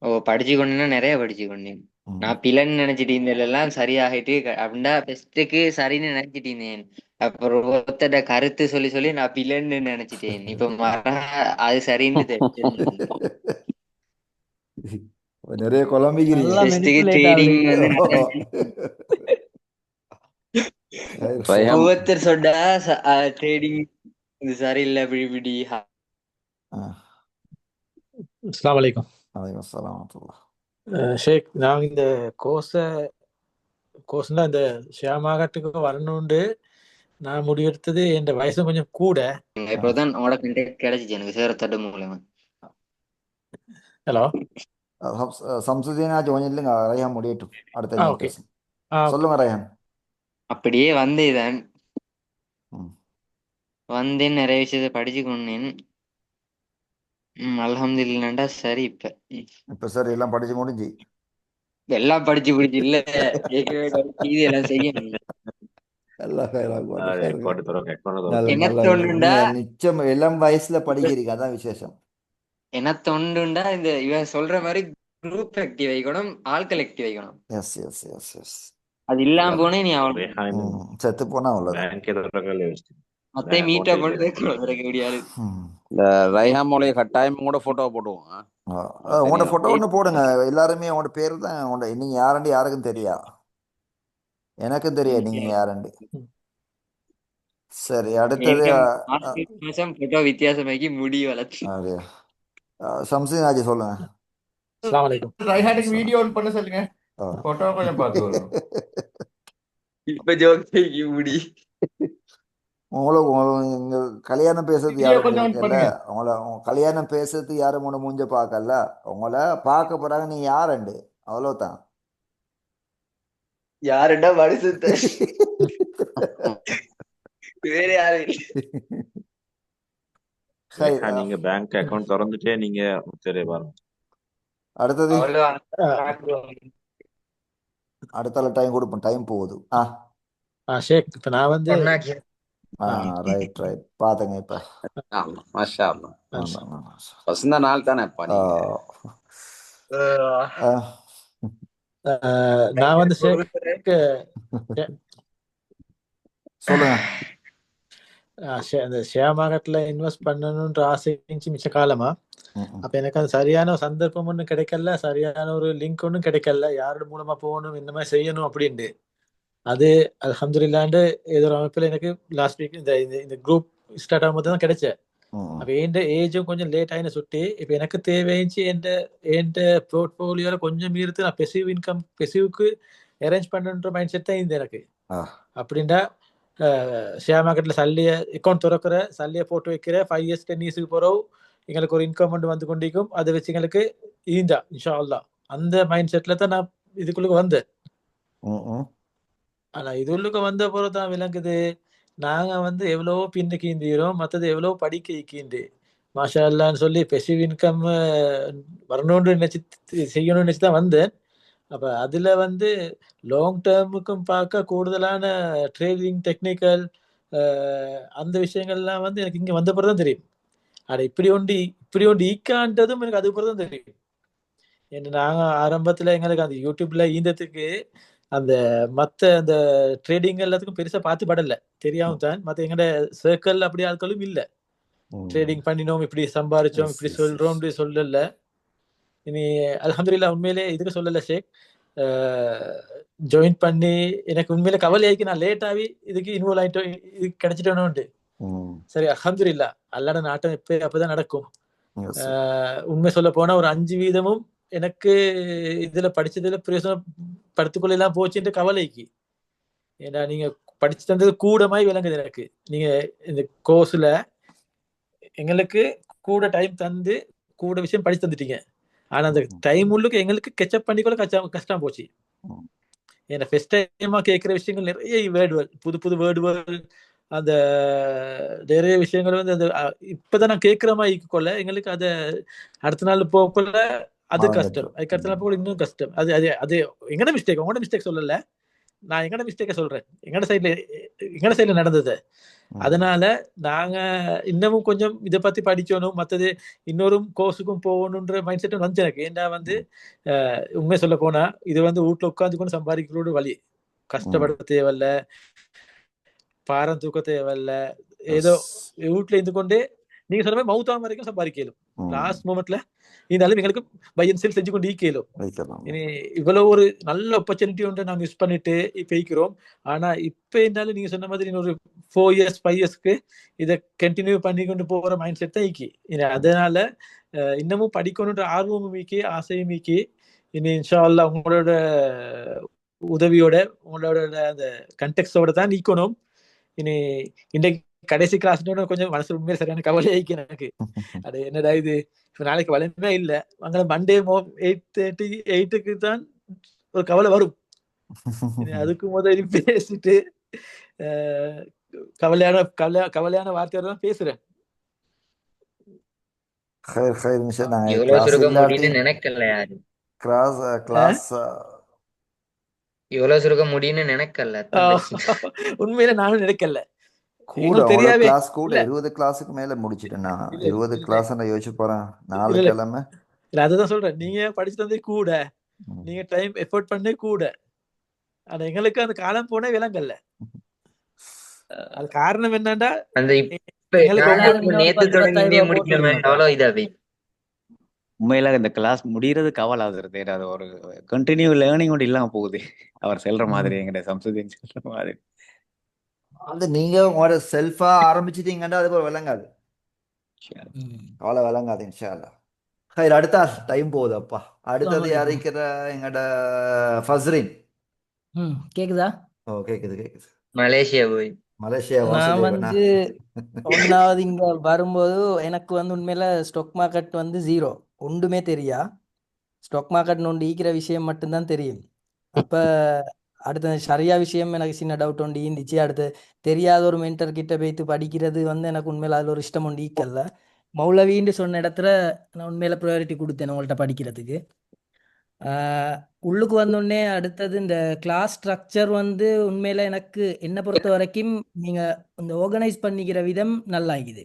ஓ, படிச்சு கொண்டேன்னா நிறைய படிச்சு கொண்டேன். நான் பிள்ளைன்னு நினைச்சிட்டு இருந்ததெல்லாம் சரியாகிட்டு அப்படின்னா பெஸ்ட்டுக்கு சரின்னு நினைச்சிட்டு இருந்தேன். அப்புறம் ஒருத்தட கருத்து சொல்லி சொல்லி நான் பிள்ளைன்னு நினைச்சிட்டேன். இப்ப அது சரின்னு தெரிஞ்சு நிறைய குழம்பிக்கிறீங்க. நல்லா பெஸ்ட்டுக்கு manipulate ட்ரேடிங் ஆகுறீங்க. வந்து ரயாம் ஒவ்வொருத்தர் சொன்னா ட்ரேடிங் இது சரியில்லை இப்படி இப்படி. அஸ்ஸலாமு அலைக்கும். வலைக்கம் அஸ்ஸலாம் வரஹ்மத்துல்லாஹ். ஷேக், நான் இந்த கோர்ஸ்னா இந்த ஷேர் மார்க்கெட்டுக்கு வரணுண்டு நான் முடிவெடுத்தது. என் வயசு கொஞ்சம் கூட. இப்பதான் உங்களோட கண்டெக்ட் கிடைச்சிச்சு எனக்கு சேரத்தட்டு மூலமா. ஹலோ, சம்சுதீன் ஆச்சு கொஞ்சம் இல்லைங்க. ரயான் முடியட்டும், அடுத்த நீங்க ஓகே. பேசுங்க. சொல்லுங்க ரயான். அப்படியே வந்தேதான் ம். வந்தேன், நிறைய விஷயத்த படிச்சு கொண்டேன். அல்ஹம்துலில்லாஹ்டா. சரி, இப்போ சரி எல்லாம் படிச்சு முடிஞ்சு எல்லாம் படிச்சு பிடிச்சு இல்ல ஏற்கனவே படிச்சு இது எல்லாம் செய்ய முடியல. எல்லாம் என்ன தோணுண்டா நிச்சயம் இளம் வயசுல படிக்கிறீங்க, அதான் விசேஷம். என்ன தோணுண்டா இந்த இவன் சொல்ற மாதிரி குரூப் ஆக்டிவ் வைக்கணும், ஆட்கள் ஆக்டிவ் வைக்கணும். Yes yes yes yes. அது இல்லாம போனே நீ அவன் செத்து போனா அவ்வளோதான். மொத்தம் மீட்டா போட்டு வைக்க முடியாது. இந்த ரயாம் மௌலைய கட்டாயம் கூட போட்டோ போடுவோம். உங்களோட போட்டோ ஒன்று போடுங்க. எல்லாருமே உங்களோட பேர் தான். உங்களோட நீங்க யாருண்டு யாருக்கும் தெரியா, எனக்கும் தெரியாது நீங்க யாருண்டு. சரி, அடுத்தது மாசம் போட்டோ வித்தியாசமாக்கி முடி வளர்த்து. சம்சுதீன் ஆஜி சொல்லுங்க. அஸ்ஸலாமு அலைக்கும். ரைஹானுக்கு வீடியோ ஆன் பண்ண சொல்லுங்க, போட்டோ கொஞ்சம் பார்த்து வரும். இப்ப ஜோக்கி முடி உங்களுக்கு கல்யாணம் பேசுறது வீடியோ யாரும் கொஞ்சம் ஆன் இருக்கல. பண்ணுங்க. உங்களை கல்யாணம் பேசுறது யாரும் உங்களை மூஞ்ச பார்க்கல. உங்களை பார்க்க போறாங்க, நீ யாருண்டு, அவ்வளோதான். யாருடா மனுஷத்த வேற யாரு நீங்க பேங்க் அக்கவுண்ட் திறந்துட்டே நீங்க சரி பாருங்க. அடுத்தது அவ்வளோ ஆஹ் அடுத்தால டைம் கொடுப்போம், டைம் போகுது. ஷேக் இப்ப நான் வந்து பொண்ணாக்கி ரைட் பாத்துங்க இப்ப. ஆமா மாஷா அல்லாஹ். மாஷா. வசந்த நாள் தானேப்பா நீங்க. நான் வந்து ஷேக் சொல்லுங்க. அந்த ஷேர் மார்க்கெட்ல இன்வெஸ்ட் பண்ணணும்ன்ற ஆசை இருந்துச்சு மிச்ச காலமா. அப்ப எனக்கு அது சரியான ஒரு சந்தர்ப்பம் ஒன்றும் கிடைக்கல, சரியான ஒரு லிங்க் ஒன்றும் கிடைக்கல, யாரோட மூலமா போகணும் இந்த மாதிரி செய்யணும் அப்படின்ட்டு. அது அல்ஹம்துலில்லாஹ்ண்டு ஏதோ ஒரு அமைப்புல எனக்கு லாஸ்ட் வீக் இந்த குரூப் ஸ்டார்ட் ஆகும்போது தான் கிடைச்ச. அப்ப என் ஏஜும் கொஞ்சம் லேட் ஆயின சுட்டி இப்ப எனக்கு தேவைச்சு என் போர்ட்போலியோல கொஞ்சம் மீறுத்து நான் பெசிவுக்கு அரேஞ்ச் பண்ணுன்ற மைண்ட் செட் தான் இந்த எனக்கு. அப்படின்டா ஷேர் மார்க்கெட்ல சல்லிய அக்கௌண்ட் திறக்கிற, சல்லிய போட்டு வைக்கிற, 5 years 10 years போறோம் எங்களுக்கு ஒரு இன்கம் வந்து கொண்டிருக்கும். அதை வச்சு எங்களுக்கு ஈந்தா இன்ஷா அல்லாஹ் அந்த மைண்ட் செட்ல தான் நான் இதுக்குள்ள வந்தேன். ஆனா இது உள்ளுக்கு வந்த போறது தான் விளங்குது நாங்க வந்து எவ்வளவோ பின்னுக்கு ஈந்திரோம், மற்றது எவ்வளவோ படிக்க இக்கிண்டு மாஷா அல்லான்னு சொல்லி பெசிவ் இன்கம் வரணும்னு நினைச்சு செய்யணும்னு நினைச்சு தான் வந்தேன். அப்ப அதுல வந்து லாங் டேர்முக்கும் பார்க்க கூடுதலான ட்ரேடிங் டெக்னிக்கல் அந்த விஷயங்கள்லாம் வந்து எனக்கு இங்க வந்த பிறகு தான் தெரியும். ஆனா இப்படி ஒண்டி ஈக்கான்றதும் எனக்கு அது பிறகு தான் தெரியும். ஏன்னா நாங்க ஆரம்பத்துல எங்களுக்கு அந்த யூடியூப்ல ஈந்ததுக்கு அந்த மத்த அந்த ட்ரேடிங் எல்லாத்துக்கும் பெருசா பார்த்து படல, தெரியாம தான். மத்த எங்கட சர்க்கிள் அப்படி ஆட்களும் இல்ல ட்ரேடிங் பண்ணினோம் இப்படி சம்பாரிச்சோம் இப்படி சொல்றோம் சொல்லல. இனி அல்ஹம்துலில்லாஹ் உண்மையிலே இதுக்கு சொல்லல ஷேக், ஜாயின் பண்ணி எனக்கு உண்மையில கவலையாக்கி நான் லேட் ஆகி இதுக்கு இன்வால்வ் ஆயிட்டோம், இது கிடைச்சிட்டோன்னு. சரி அல்ஹம்துலில்லாஹ் அல்லாஹ்ட நாட்டம் எப்ப அப்பதான் நடக்கும். உண்மை சொல்ல போனா ஒரு 5% எனக்கு இதுல படிச்சதுல பிரயோசனம் படுத்துக்கொள்ள எல்லாம் போச்சுன்ற கவலைக்கு. ஏன்னா நீங்க படிச்சு தந்தது கூடமாய் விளங்குது எனக்கு. நீங்க இந்த கோர்ஸ்ல எங்களுக்கு கூட டைம் தந்து கூட விஷயம் படிச்சு தந்துட்டீங்க. ஆனா அந்த டைம் உள்ளுக்கு எங்களுக்கு கெச்சப் பண்ணிக்கொள்ள கஷ்டம் போச்சு. ஏன்னா ஃபர்ஸ்ட் டைமா கேட்கிற விஷயங்கள் நிறைய வேர்டுகள், புது வேர்டுகள், அந்த நிறைய விஷயங்கள் வந்து அந்த இப்பதான் நான் கேட்கிற மாதிரி கொள்ள எங்களுக்கு அதை அடுத்த நாள் போக்குள்ள அது கஷ்டம், அதுக்கு அடுத்த நாள் போக்குள்ள இன்னும் கஷ்டம். அது அது அது எங்கட மிஸ்டேக், உங்களோட மிஸ்டேக் சொல்லல, நான் எங்கட மிஸ்டேக்க சொல்றேன், எங்கட சைட்ல நடந்தது. அதனால நாங்க இன்னமும் கொஞ்சம் இதை பத்தி படிக்கணும், மற்றது இன்னொரு கோர்ஸுக்கும் போகணுன்ற மைண்ட் செட் வந்து எனக்கு. ஏன்னா வந்து உண்மை சொல்ல போனா இது வந்து வீட்டுல உட்காந்து கொண்டு சம்பாதிக்கிறோட வழி, கஷ்டப்பட தேவையில்ல, பாரம் தூக்க தேவையில்ல, ஏதோ வீட்டுல இருந்து கொண்டே நீங்க சொன்ன மாதிரி மவுத்தாம வரைக்கும் சம்பாதிக்கலும். லாஸ்ட் மூமெண்ட்ல இருந்தாலும் எங்களுக்கு பையன் செல் செஞ்சு கொண்டு ஈக்கலும். இனி இவ்வளவு ஒரு நல்ல ஆப்பர்ச்சுனிட்டி ஒன்று நாங்க யூஸ் பண்ணிட்டு இப்ப ஈக்கிறோம். ஆனா இப்ப இருந்தாலும் நீங்க சொன்ன மாதிரி இன்னொரு 4 years 5 yearsக்கு இதை கண்டினியூ பண்ணி கொண்டு போற மைண்ட் செட் தான் ஈக்கி. அதனால இன்னமும் படிக்கணுன்ற ஆர்வமும் மீக்கி ஆசையும் மீக்கி. இனி இன்ஷா அல்லாஹ் உங்களோட உதவியோட உங்களோட அந்த கண்டெக்ஸ்டோட தான் நீக்கணும். இனி இன்றைக்கு கடைசி கிளாஸ் கொஞ்சம் மனசு உண்மையில சரியான கவலை ஆயிக்கு எனக்கு. அது என்னடா இது இப்ப நாளைக்கு வளமே இல்ல, அங்கே மண்டே 8:30 தான் ஒரு கவலை வரும். அதுக்கு முதல் பேசிட்டு கவலையான வார்த்தையோட தான் பேசுறேன். இவ்வளவு சுருக்க முடியும்னு நினைக்கல யாரு, இவ்வளவு சுருக்க முடியும்னு நினைக்கல. உண்மையில நானும் நினைக்கல. கூட தெரியாவே கிளாஸ் கூட 20 கிளாஸுக்கு மேல முடிச்சிட்டேன்னா 20 கிளாஸ் யோசிச்சு போறேன் 4 கிழமை. அதுதான் சொல்றேன், நீங்க படிச்சு தந்தே கூட, நீங்க டைம் எஃபோர்ட் பண்ணே கூட, ஆனா எங்களுக்கு அந்த காலம் போனே விளங்கல்ல. அது காரணம் என்னன்னா அந்த நேத்து தொடங்கி முடிக்கணுமே அவ்வளவு இதாவே. உண்மையில இந்த கிளாஸ் முடியறது கவலை ஆகுறது, அது ஒரு கண்டினியூ லேர்னிங் ஒன்று இல்லாம போகுது. அவர் சொல்ற மாதிரி எங்கிட்ட சம்சுதீன் சொல்ற மாதிரி அது நீங்க உங்களோட செல்ஃபா ஆரம்பிச்சிட்டீங்கன்னா அது விளங்காது, அவ்வளோ விளங்காது இன்ஷா அல்லாஹ். அடுத்த டைம் போகுது அப்பா. அடுத்தது யாரிக்கிற எங்கட ஃபஸ்ரின். கேக்குதா? ஓ கேக்குது. மலேசியா போய் நான் வந்து 1வது இங்க வரும்போது எனக்கு வந்து உண்மையில ஸ்டாக் மார்க்கெட் வந்து 0, ஒன்றுமே தெரியா. ஸ்டாக் மார்க்கெட் ஒன்று ஈக்கிற விஷயம் மட்டும்தான் தெரியும். அப்ப அடுத்த சரியா விஷயம் எனக்கு சின்ன டவுட் ஒன்று இருந்துச்சு. அடுத்து தெரியாத ஒரு மென்டர் கிட்ட போய்த்து படிக்கிறது வந்து எனக்கு உண்மையில அதில் ஒரு இஷ்டம் ஒன்று ஈக்கல்ல. மௌலவின்னு சொன்ன இடத்துல நான் உண்மையில ப்ரையாரிட்டி கொடுத்தேன் உங்கள்கிட்ட படிக்கிறதுக்கு. உள்ளுக்கு வந்தோடனே அடுத்தது இந்த கிளாஸ் ஸ்ட்ரக்சர் வந்து உண்மையில எனக்கு என்ன பொறுத்த வரைக்கும் நீங்கள் இந்த ஆர்கனைஸ் பண்ணிக்கிற விதம் நல்லா இருக்குது.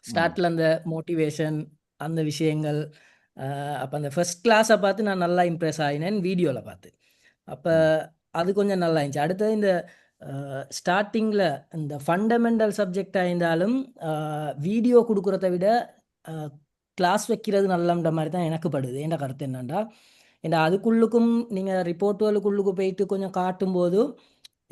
ஸ்டார்டில் அந்த மோட்டிவேஷன் அந்த விஷயங்கள், அப்போ அந்த ஃபர்ஸ்ட் கிளாஸை பார்த்து நான் நல்லா இம்ப்ரெஸ் ஆகினேன் வீடியோவில் பார்த்து. அப்போ அது கொஞ்சம் நல்லா இருந்துச்சு. அடுத்தது இந்த ஸ்டார்டிங்கில் இந்த ஃபண்டமெண்டல் சப்ஜெக்டாக இருந்தாலும் வீடியோ கொடுக்குறத விட கிளாஸ் வைக்கிறது நல்லன்ற மாதிரி தான் எனக்கு படுது. என்ற கருத்து என்னண்டா, ஏன்னா அதுக்குள்ளுக்கும் நீங்கள் ரிப்போர்ட்டுகளுக்குள்ளுக்கு போயிட்டு கொஞ்சம் காட்டும்போது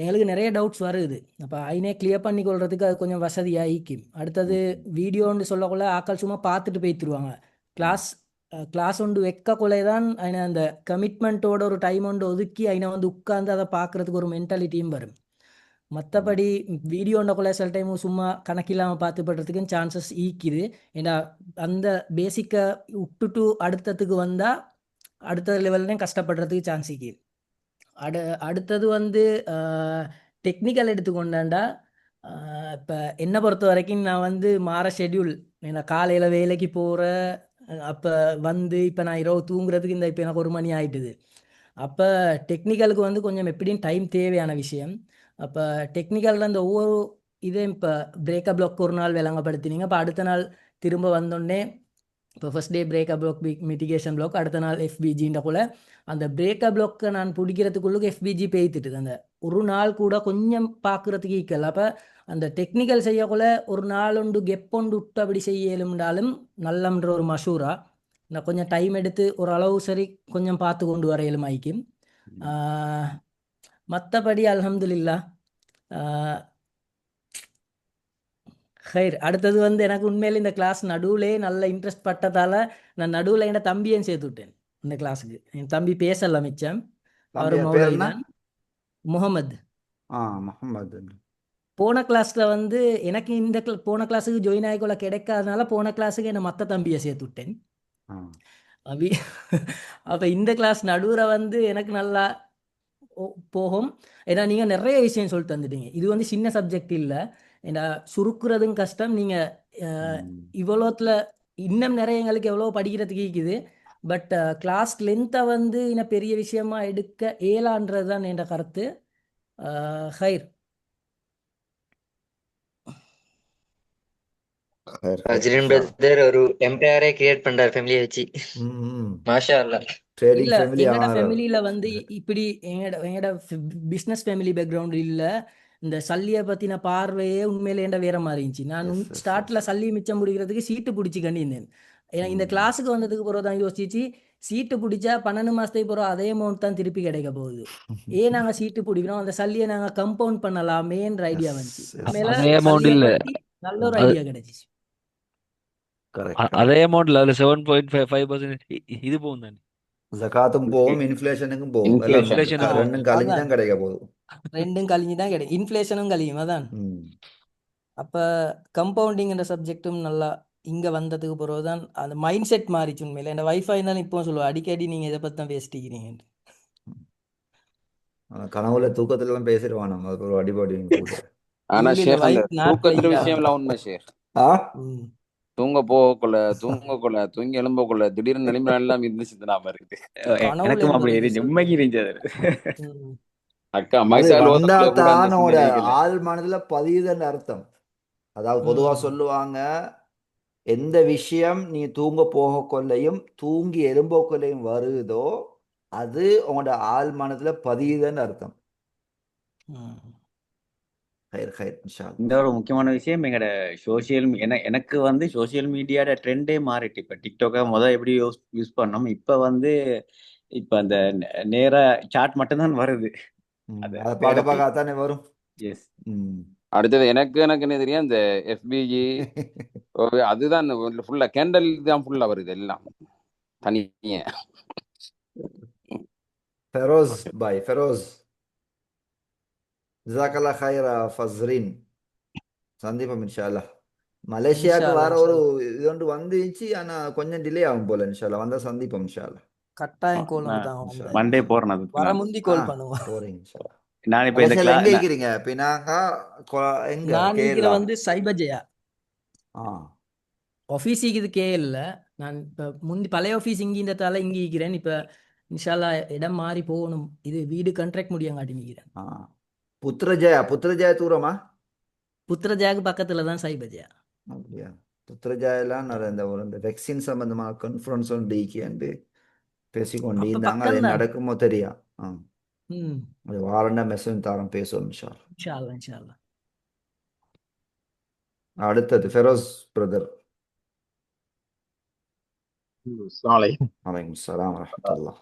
எங்களுக்கு நிறைய டவுட்ஸ் வருது. அப்போ ஐனே கிளியர் பண்ணி கொள்றதுக்கு அது கொஞ்சம் வசதியாகிக்கும். அடுத்தது வீடியோன்னு சொல்லக்குள்ள ஆக்கள் சும்மா பார்த்துட்டு போய்த்துருவாங்க. கிளாஸ் ஒன்று வைக்கக்குள்ளே தான் அதினை அந்த கமிட்மெண்ட்டோட ஒரு டைம் ஒன்று ஒதுக்கி அதினை வந்து உட்கார்ந்து அதை பார்க்குறதுக்கு ஒரு மென்டாலிட்டியும் வரும். மற்றபடி வீடியோண்டக்குள்ளே சில டைம் சும்மா கணக்கில்லாமல் பார்த்து படுறதுக்கு சான்சஸ் ஈக்குது. ஏன்னா அந்த பேசிக்கை விட்டுட்டு அடுத்ததுக்கு வந்தால் அடுத்த லெவல்லையும் கஷ்டப்படுறதுக்கு சான்ஸ் ஈக்குது. அடுத்தது வந்து டெக்னிக்கல் எடுத்துக்கொண்டாண்டா, இப்போ என்னை பொறுத்த வரைக்கும் நான் வந்து மாற ஷெட்யூல், ஏன்னா காலையில் வேலைக்கு போகிற அப்போ வந்து இப்போ நான் இரவு தூங்குறதுக்கு இந்த இப்போ எனக்கு 1 மணி ஆகிட்டுது. அப்போ டெக்னிக்கலுக்கு வந்து கொஞ்சம் எப்படியும் டைம் தேவையான விஷயம். அப்போ டெக்னிக்கலில் இந்த ஒவ்வொரு இதையும் இப்போ பிரேக்கப் பிளாக் ஒரு நாள் விளங்கப்படுத்தினீங்க. இப்போ அடுத்த நாள் திரும்ப வந்தோடனே இப்போ first day breakup block mitigation block, அடுத்த நாள் எஃபிஜின்ற போல் அந்த பிரேக்கப் பிளாக்கை நான் பிடிக்கிறதுக்குள்ளுக்கு எஃபிஜி பேய்த்துட்டுது. அந்த ஒரு நாள் கூட கொஞ்சம் பார்க்குறதுக்கு ஈக்கல். அப்போ அந்த டெக்னிக்கல் செய்யக்குள்ள ஒரு நாள் ஒன்று கெப் ஒன்று விட்டு அப்படி செய்யலும்னாலும் நல்லன்ற ஒரு மஷூரா நான் கொஞ்சம் டைம் எடுத்து ஒரு அளவு சரி கொஞ்சம் பார்த்து கொண்டு வர இயலுமாய்க்கும். மற்றபடி அல்ஹம்துலில்லாஹ். ஹைர். அடுத்தது வந்து எனக்கு உண்மையில இந்த கிளாஸ் நடுவுலே நல்ல இன்ட்ரெஸ்ட் பட்டதால் நான் நடுவில் என் தம்பியையும் சேர்த்து விட்டேன் இந்த கிளாஸுக்கு. என் தம்பி பேசல மிச்சம், அவர் தம்பியோட பேர் மௌலவி என்ன? தான், முகமது. முகமது. போன கிளாஸில் வந்து எனக்கு இந்த போன கிளாஸுக்கு ஜாயின் ஆகிக்கொள்ள கிடைக்காதனால போன கிளாஸுக்கு என்னை மற்ற தம்பியை சேர்த்து விட்டேன். அப்போ இந்த கிளாஸ் நடுவில் வந்து எனக்கு நல்லா போகும். ஏன்னா நீங்கள் நிறைய விஷயம் சொல்லிட்டு வந்துட்டீங்க. இது வந்து சின்ன சப்ஜெக்ட் இல்லை. ஏன்னா சுருக்குறதும் கஷ்டம். நீங்கள் இவ்வளோத்தில் இன்னும் நிறைய எங்களுக்கு எவ்வளோ படிக்கிறதுக்கு இருக்குது. பட் கிளாஸ் லென்த்தை வந்து இன்னும் பெரிய விஷயமா எடுக்க இயலான்றது தான் என்ற கருத்து. ஹைர். அஜ்ரின் பிரதர் ஒரு எம்பையரே கிரியேட் பண்றாரு ஃபேமிலியை வச்சு. மாஷா அல்லாஹ். ட்ரேடிங் இல்லை, ஃபேமிலி எங்களோட ஆனார். ஃபேமிலியில் வந்து இப்படி எங்களோட பிஸ்னஸ் ஃபேமிலி பேக்ரவுண்ட் இல்லை. இந்த சல்லியை பற்றின பார்வையே உண்மையிலே என்ற வேற மாதிரி இருந்துச்சு. நான் ஸ்டார்ட்டில் சல்லி மிச்சம் பிடிக்கிறதுக்கு சீட்டு பிடிச்சி கண்டிருந்தேன். ஏன்னா இந்த கிளாஸுக்கு வந்ததுக்கு பிறகு தான் யோசிச்சு சீட்டு பிடிச்சா 12 மாதத்துக்கு பிறகு அதே அமௌண்ட் தான் திருப்பி கிடைக்க போகுது. ஏன் நாங்கள் சீட்டு பிடிக்கிறோம், அந்த சல்லியை நாங்கள் கம்பவுண்ட் பண்ணலாமேன்ற ஐடியா வந்துச்சு. உண்மையில அதே அமௌண்ட் சல்லியை இல்ல, பற்றி நல்ல ஒரு அது ஐடியா கிடைச்சிச்சு. அதே அமௌண்ட்ல அதுல 7.5% இது போகும் தானே, ஜகாத்தும் போகும், இன்ஃப்ளேஷனுக்கும் போகும். எல்லாம் இன்ஃப்ளேஷன் இன்ஃபிளேஷனும் போகும் ரெண்டும் தானே. கழிஞ்சு அதான் தான் கிடைக்க போகுது. ரெண்டும் கழிஞ்சு தான் கிடைக்கும், இன்ஃப்ளேஷனும் கழியும். அதான் அப்போ கம்பவுண்டிங்கிற சப்ஜெக்டும் நல்லா இங்கே வந்ததுக்கு பிறகு தான் அந்த மைண்ட் செட் மாறிச்சு. உண்மையில் இந்த வைஃபை இருந்தாலும் இப்போ சொல்லுவோம் அடிக்கடி நீங்கள் இதை பற்றி தான் பேசிட்டீங்க. கனவுல தூக்கத்துல பேசிடுவான் நம்ம, அதுக்கு ஒரு அடிபாடி கூட. ஆனா இல்லை ஷேர் அந்த வைஃப் நாட்டில் தூக்கத்துல இல்லை. விஷயம் எல்லாம் உண்மை ஷேர். ம் தூங்கக்குள்ள தூங்கி எழும்பக்குள்ள திடீர்னு நிலைமை எல்லாம் இருந்துச்சு நாம இருக்குது. கனவுல எனக்கும் அப்படி இருந்தது இருந்துச்சு, உண்மைக்கு இருந்துச்சு அது. ம் அக்கா அது மைசால் ஓதக்குள்ள கூட அந்த வந்தாத்தானோட சிந்தனைகள் ஆள் மனதுல பதியுதுன்னு அர்த்தம். அதாவது பொதுவா ம் சொல்லுவாங்க, எந்த விஷயம் நீ தூங்க போக கொள்ளையும் தூங்கி எழும்ப கொள்ளையும் வருதோ அது உங்களோட ஆள் மனதுல பதியுதுன்னு அர்த்தம். ம் ஹைர் ஹைர் இன்ஷா அல்லாஹ். இந்த ஒரு முக்கியமான விஷயம், எங்களோட எனக்கு வந்து சோசியல் மீடியாவோட ட்ரெண்டே மாறிட்டு. இப்போ டிக்டாக்கை எப்படி யூஸ் பண்ணோம், இப்போ அந்த நேரா சாட் மட்டும்தான் வருது. அது அதை அதை பார்க்க எடுத்து பார்க்க தானே வரும். எஸ் அடுத்தது எனக்கு என்ன தெரியும், இந்த எஃபிஜி அதுதான் ஃபுல்லா கேண்டல் தான் ஃபுல்லா வருது எல்லாம் தனியே. ஃபெரோஸ் பாய், ஃபெரோஸ் ஜஸாக்கல்லா ஹைரா ஃபஸ்ரின். சந்தீபம் இன்ஷா அல்லாஹ். மலேசியாவுக்கு இன்ஷா வர அல்லாஹ் ஒரு இன்ஷா அல்லாஹ். இது ஒன்று வந்துச்சு, ஆனா கொஞ்சம் டிலே ஆகும் போல. இன்ஷா அல்லாஹ் வந்தா சந்தீபம் இன்ஷா அல்லாஹ். கட்டாயம் கோல் நான் தான் இன்ஷா வந்து அல்லாஹ் மண்டே இன்ஷா அல்லாஹ். போறேன் அதுக்கு. வர நான் முந்தி ஆ கோல் பண்ணுவோம். போறீங்க இன்ஷா அல்லாஹ். நான் இப்போ இந்த மலேசியால எங்க இருக்கிறீங்க? பினாங்கா, எங்க நான் நிற்கிற கேரளா? வந்து சைபஜயா. ஆ ஆஃபீஸுக்கு இது கேஎல்ல. நான் இப்போ முந்தி பழைய ஆஃபீஸ் இங்கின்றதால இங்கே இருக்கிறேன். இப்போ இன்ஷால்லா இடம் மாறி போகணும். இது வீடு கான்ட்ராக்ட் முடியங்காட்டி நிற்கிறேன். புத்திரஜயா தூரமா? புத்திரஜாக்கு பக்கத்தில் தான் சைபஜா. அப்படியா? புத்திரஜாயெல்லாம் இந்த வெக்சின் சம்பந்தமாக கான்ஃபரன்ஸ் ஒன்று டீக்கியாண்டு பேசிக்கொண்டு அப்போ இருந்தாங்க. அது பக்கம் தான். நடக்குமோ தெரியா? ம் அது வாரண்டா மெசேஜ் தாரம் பேசுவோம் இன்ஷா அல்லாஹ். இன்ஷால்லா இன்ஷால்லா. அடுத்தது ஃபெரோஸ் பிரதர். வலைக்கும் ஸலாம் வரஹ்மத்துல்லாஹ்.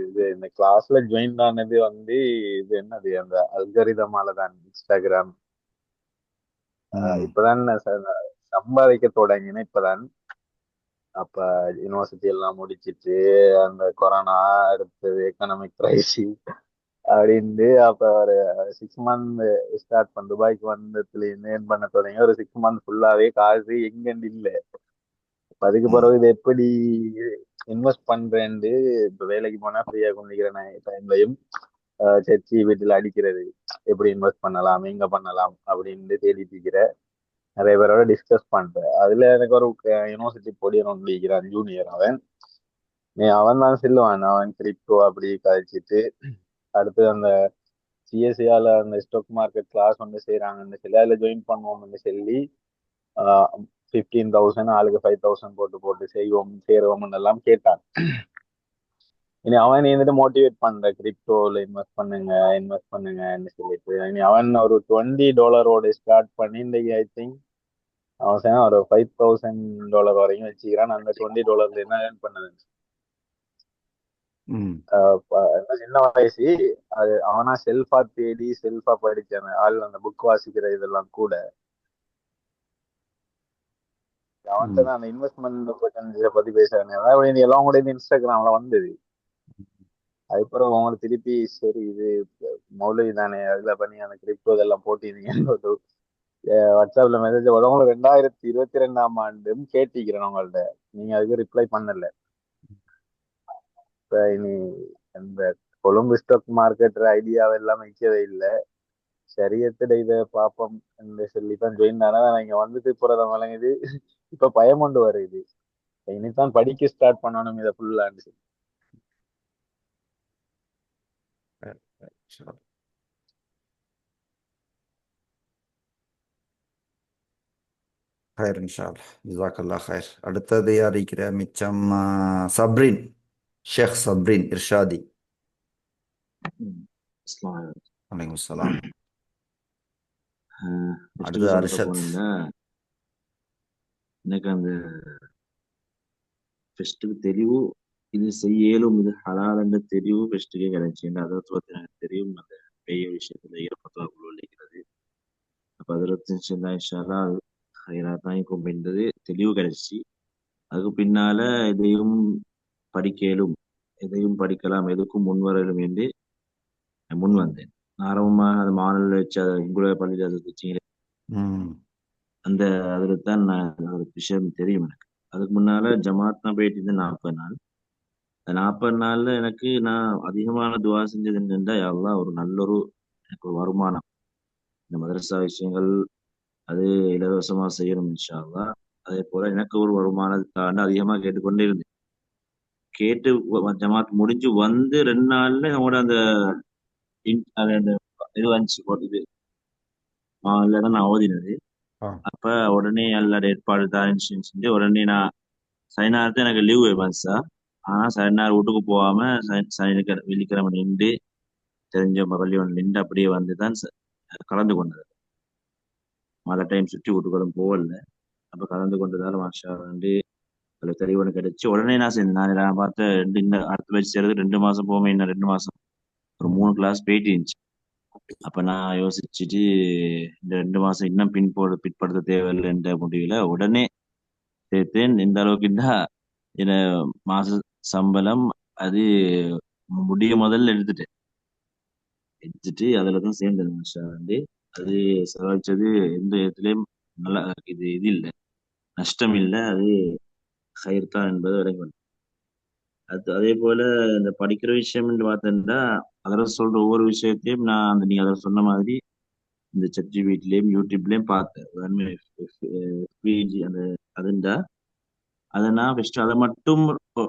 இது இந்த கிளாஸ்ல ஜாயின் ஆனது வந்து இது என்னது அந்த அல்கரிதமால தான் இன்ஸ்டாகிராம் இப்பதான் சம்பாதிக்க தொடங்கினேன் இப்பதான். அப்ப யூனிவர்சிட்டி எல்லாம் முடிச்சிட்டு அந்த கொரோனா அடுத்தது எக்கனாமிக் கிரைசிஸ் அப்படின்ட்டு அப்ப ஒரு 6 மந்த் ஸ்டார்ட் பண்ண துபாய்க்கு வந்ததுல இருந்து ஏர்ன் பண்ண தொடங்கி ஒரு 6 மந்த் ஃபுல்லாவே காசு எங்கன்னு இல்லை. அதுக்கு பிறகு இது எப்படி இன்வெஸ்ட் பண்றேன்னு இப்ப வேலைக்கு போனா ஃப்ரீயா கொண்டிருக்கிற டைம்லயும் சர்ச்சி வீட்டுல அடிக்கிறது எப்படி இன்வெஸ்ட் பண்ணலாம் எங்க பண்ணலாம் அப்படின்னு தேடிட்டு இருக்கிற நிறைய பேரோட டிஸ்கஸ் பண்றேன். அதுல எனக்கு ஒரு யூனிவர்சிட்டி பொடியன் ஒன்றிருக்கிறான் ஜூனியர். அவன் தான் சொல்லுவான் அவன் கிரிப்டோ அப்படி கழிச்சிட்டு அடுத்து அந்த சிஎஸ்சியால அந்த ஸ்டாக் மார்க்கெட் கிளாஸ் ஒன்று செய்யறாங்கன்னு சொல்லி அதுல ஜாயின் பண்ணுவோம்னு சொல்லி 15,000 ஆளுக்கு 5,000 போட்டு சேருவோம்னு எல்லாம் கேட்டான். இனி அவன் இருந்துட்டு மோட்டிவேட் பண்ற கிரிப்டோல இன்வெஸ்ட் பண்ணுங்கன்னு சொல்லிட்டு இனி அவன் ஒரு $20 ஸ்டார்ட் பண்ணி இன்றைக்கு ஐ திங்க் அவன் ஒரு $5,000 வரைக்கும் வச்சுக்கிறான். அந்த $20 என்ன ஏர்ன் பண்ணது சின்ன வயசு அது அவனா செல்ஃபா தேடி செல்ஃபா படிச்சான். ஆள் அந்த புக் வாசிக்கிற இதெல்லாம் கூட அவன்கிட்ட தான் அந்த இன்வெஸ்ட்மெண்ட் பத்தி பேசுறாங்க. அதாவது எல்லாம் கூட இன்ஸ்டாகிராம்ல வந்தது. அதுக்கப்புறம் அவங்க திருப்பி சரி இது மௌலவி தானே அதுல பண்ணி அந்த கிரிப்டோ இதெல்லாம் போட்டிருந்தீங்கன்னு வாட்ஸ்அப்ல மெசேஜ் உடம்புல 2022ஆம் ஆண்டும் கேட்டிக்கிறேன் உங்கள்ட்ட. நீங்க அதுக்கு ரிப்ளை பண்ணல. இப்ப இனி அந்த கொழும்பு ஸ்டாக் மார்க்கெட் ஐடியாவை எல்லாம் வைக்கவே இல்லை. சரியத்துல இதை பார்ப்போம் என்று சொல்லித்தான் ஜாயின் ஆனா இங்க வந்துட்டு போறத வழங்குது. இப்ப பயம் கொண்டு வருது. இனித்தான் படிக்க ஸ்டார்ட் பண்ணணும் இதை ஃபுல்லான்னு சொல்லி. ஹைர் இன்ஷா அல்லாஹ். ஜஸாக்கல்லாஹ் ஹைர். அடுத்தது யார் இருக்கிற மிச்சம்? சப்ரின், ஷேக் சப்ரின் இர்ஷாதி. வலைக்கும் ஸலாம். அடுத்தது அர்ஷத். எனக்கு அந்த ஃபெஸ்ட்டுக்கு தெளிவு இது செய்யலும் இது ஹலால் என்ற தெளிவு ஃபெஸ்ட்டுக்கே கிடைச்சி. அதை பற்றி எனக்கு தெரியும் அந்த பெய்ய விஷயத்துல ஈரப்பத்தாக்குள்ள இருக்கிறது. அப்போ அதில் இன்ஷால்லா தான் இருக்கும் என்றது தெளிவு கிடைச்சி. அதுக்கு பின்னால எதையும் படிக்கலும் எதையும் படிக்கலாம் எதுக்கும் முன்வரலும் என்று முன் வந்தேன். ஆரம்பமாக அந்த மாநில வச்சு அதை உங்களோட பள்ளியில் அதை வச்சிங்க அந்த அதில் தான் நான் ஒரு விஷயம் தெரியும் எனக்கு. அதுக்கு முன்னால ஜமாத் தான் போயிட்டு இருந்தேன் 40 நாள். அந்த 40 நாள்ல எனக்கு நான் அதிகமான துவா செஞ்சது என்னென்றா எல்லாம் ஒரு நல்ல ஒரு எனக்கு ஒரு வருமானம் இந்த மதரசா விஷயங்கள் அது இலவசமா செய்யணும் இன்ஷா அல்லாஹ். அதே போல எனக்கு ஒரு வருமானத்தாண்டு அதிகமா கேட்டுக்கொண்டே இருந்தேன். கேட்டு ஜமாத் முடிஞ்சு வந்து 2 நாள்ல நம்மளோட அந்த இது வந்துச்சு இது தான் நான் ஓதினது. அப்ப உடனே எல்லாரோட ஏற்பாடு தான் செஞ்சு உடனே நான் சனிநாள் எனக்கு லீவ் வந்துச்சா. ஆனா சனிநாள் வீட்டுக்கு போகாம வெள்ளிக்கிழமை நின்று தெரிஞ்ச பள்ளி ஒன்று நின்று அப்படியே வந்துதான் கலந்து கொண்டது. மழை டைம் சுற்றி வீட்டுக்குள்ள போகல. அப்ப கலந்து கொண்டதால மாஷா வந்து அதில் தெளிவு கிடைச்சு உடனே நான் செஞ்சேன். நான் பார்த்தேன் அடுத்த பேச்சு சேர்றது 2 மாசம் போமே, இன்னும் 2 மாசம் ஒரு 3 கிளாஸ் போயிட்டு இருந்துச்சு. அப்ப நான் யோசிச்சுட்டு இந்த 2 மாசம் இன்னும் பிற்படுத்த தேவையில்லைன்ற முடிவுல உடனே சேர்த்தேன். இந்த அளவுக்கு இந்த மாச சம்பளம் அது முடிய முதல்ல எடுத்துட்டு அதுலதான் சேர்ந்தது மாஷா வந்து. அது செலவழிச்சது எந்த இடத்துலயும் நல்லா இது இல்லை, நஷ்டம் இல்லை, அது கயிறு தான் என்பது விளங்கணும். அதே போல இந்த படிக்கிற விஷயம் பார்த்தா அதில் சொல்ற ஒவ்வொரு விஷயத்தையும் நான் நீங்க அதில் சொன்ன மாதிரி இந்த ChatGPTலயும் யூடியூப்லயும் பார்த்தேன். உதாரணமா FPG அந்த அதுண்டா அதை நான் ஃபர்ஸ்ட் அதை மட்டும்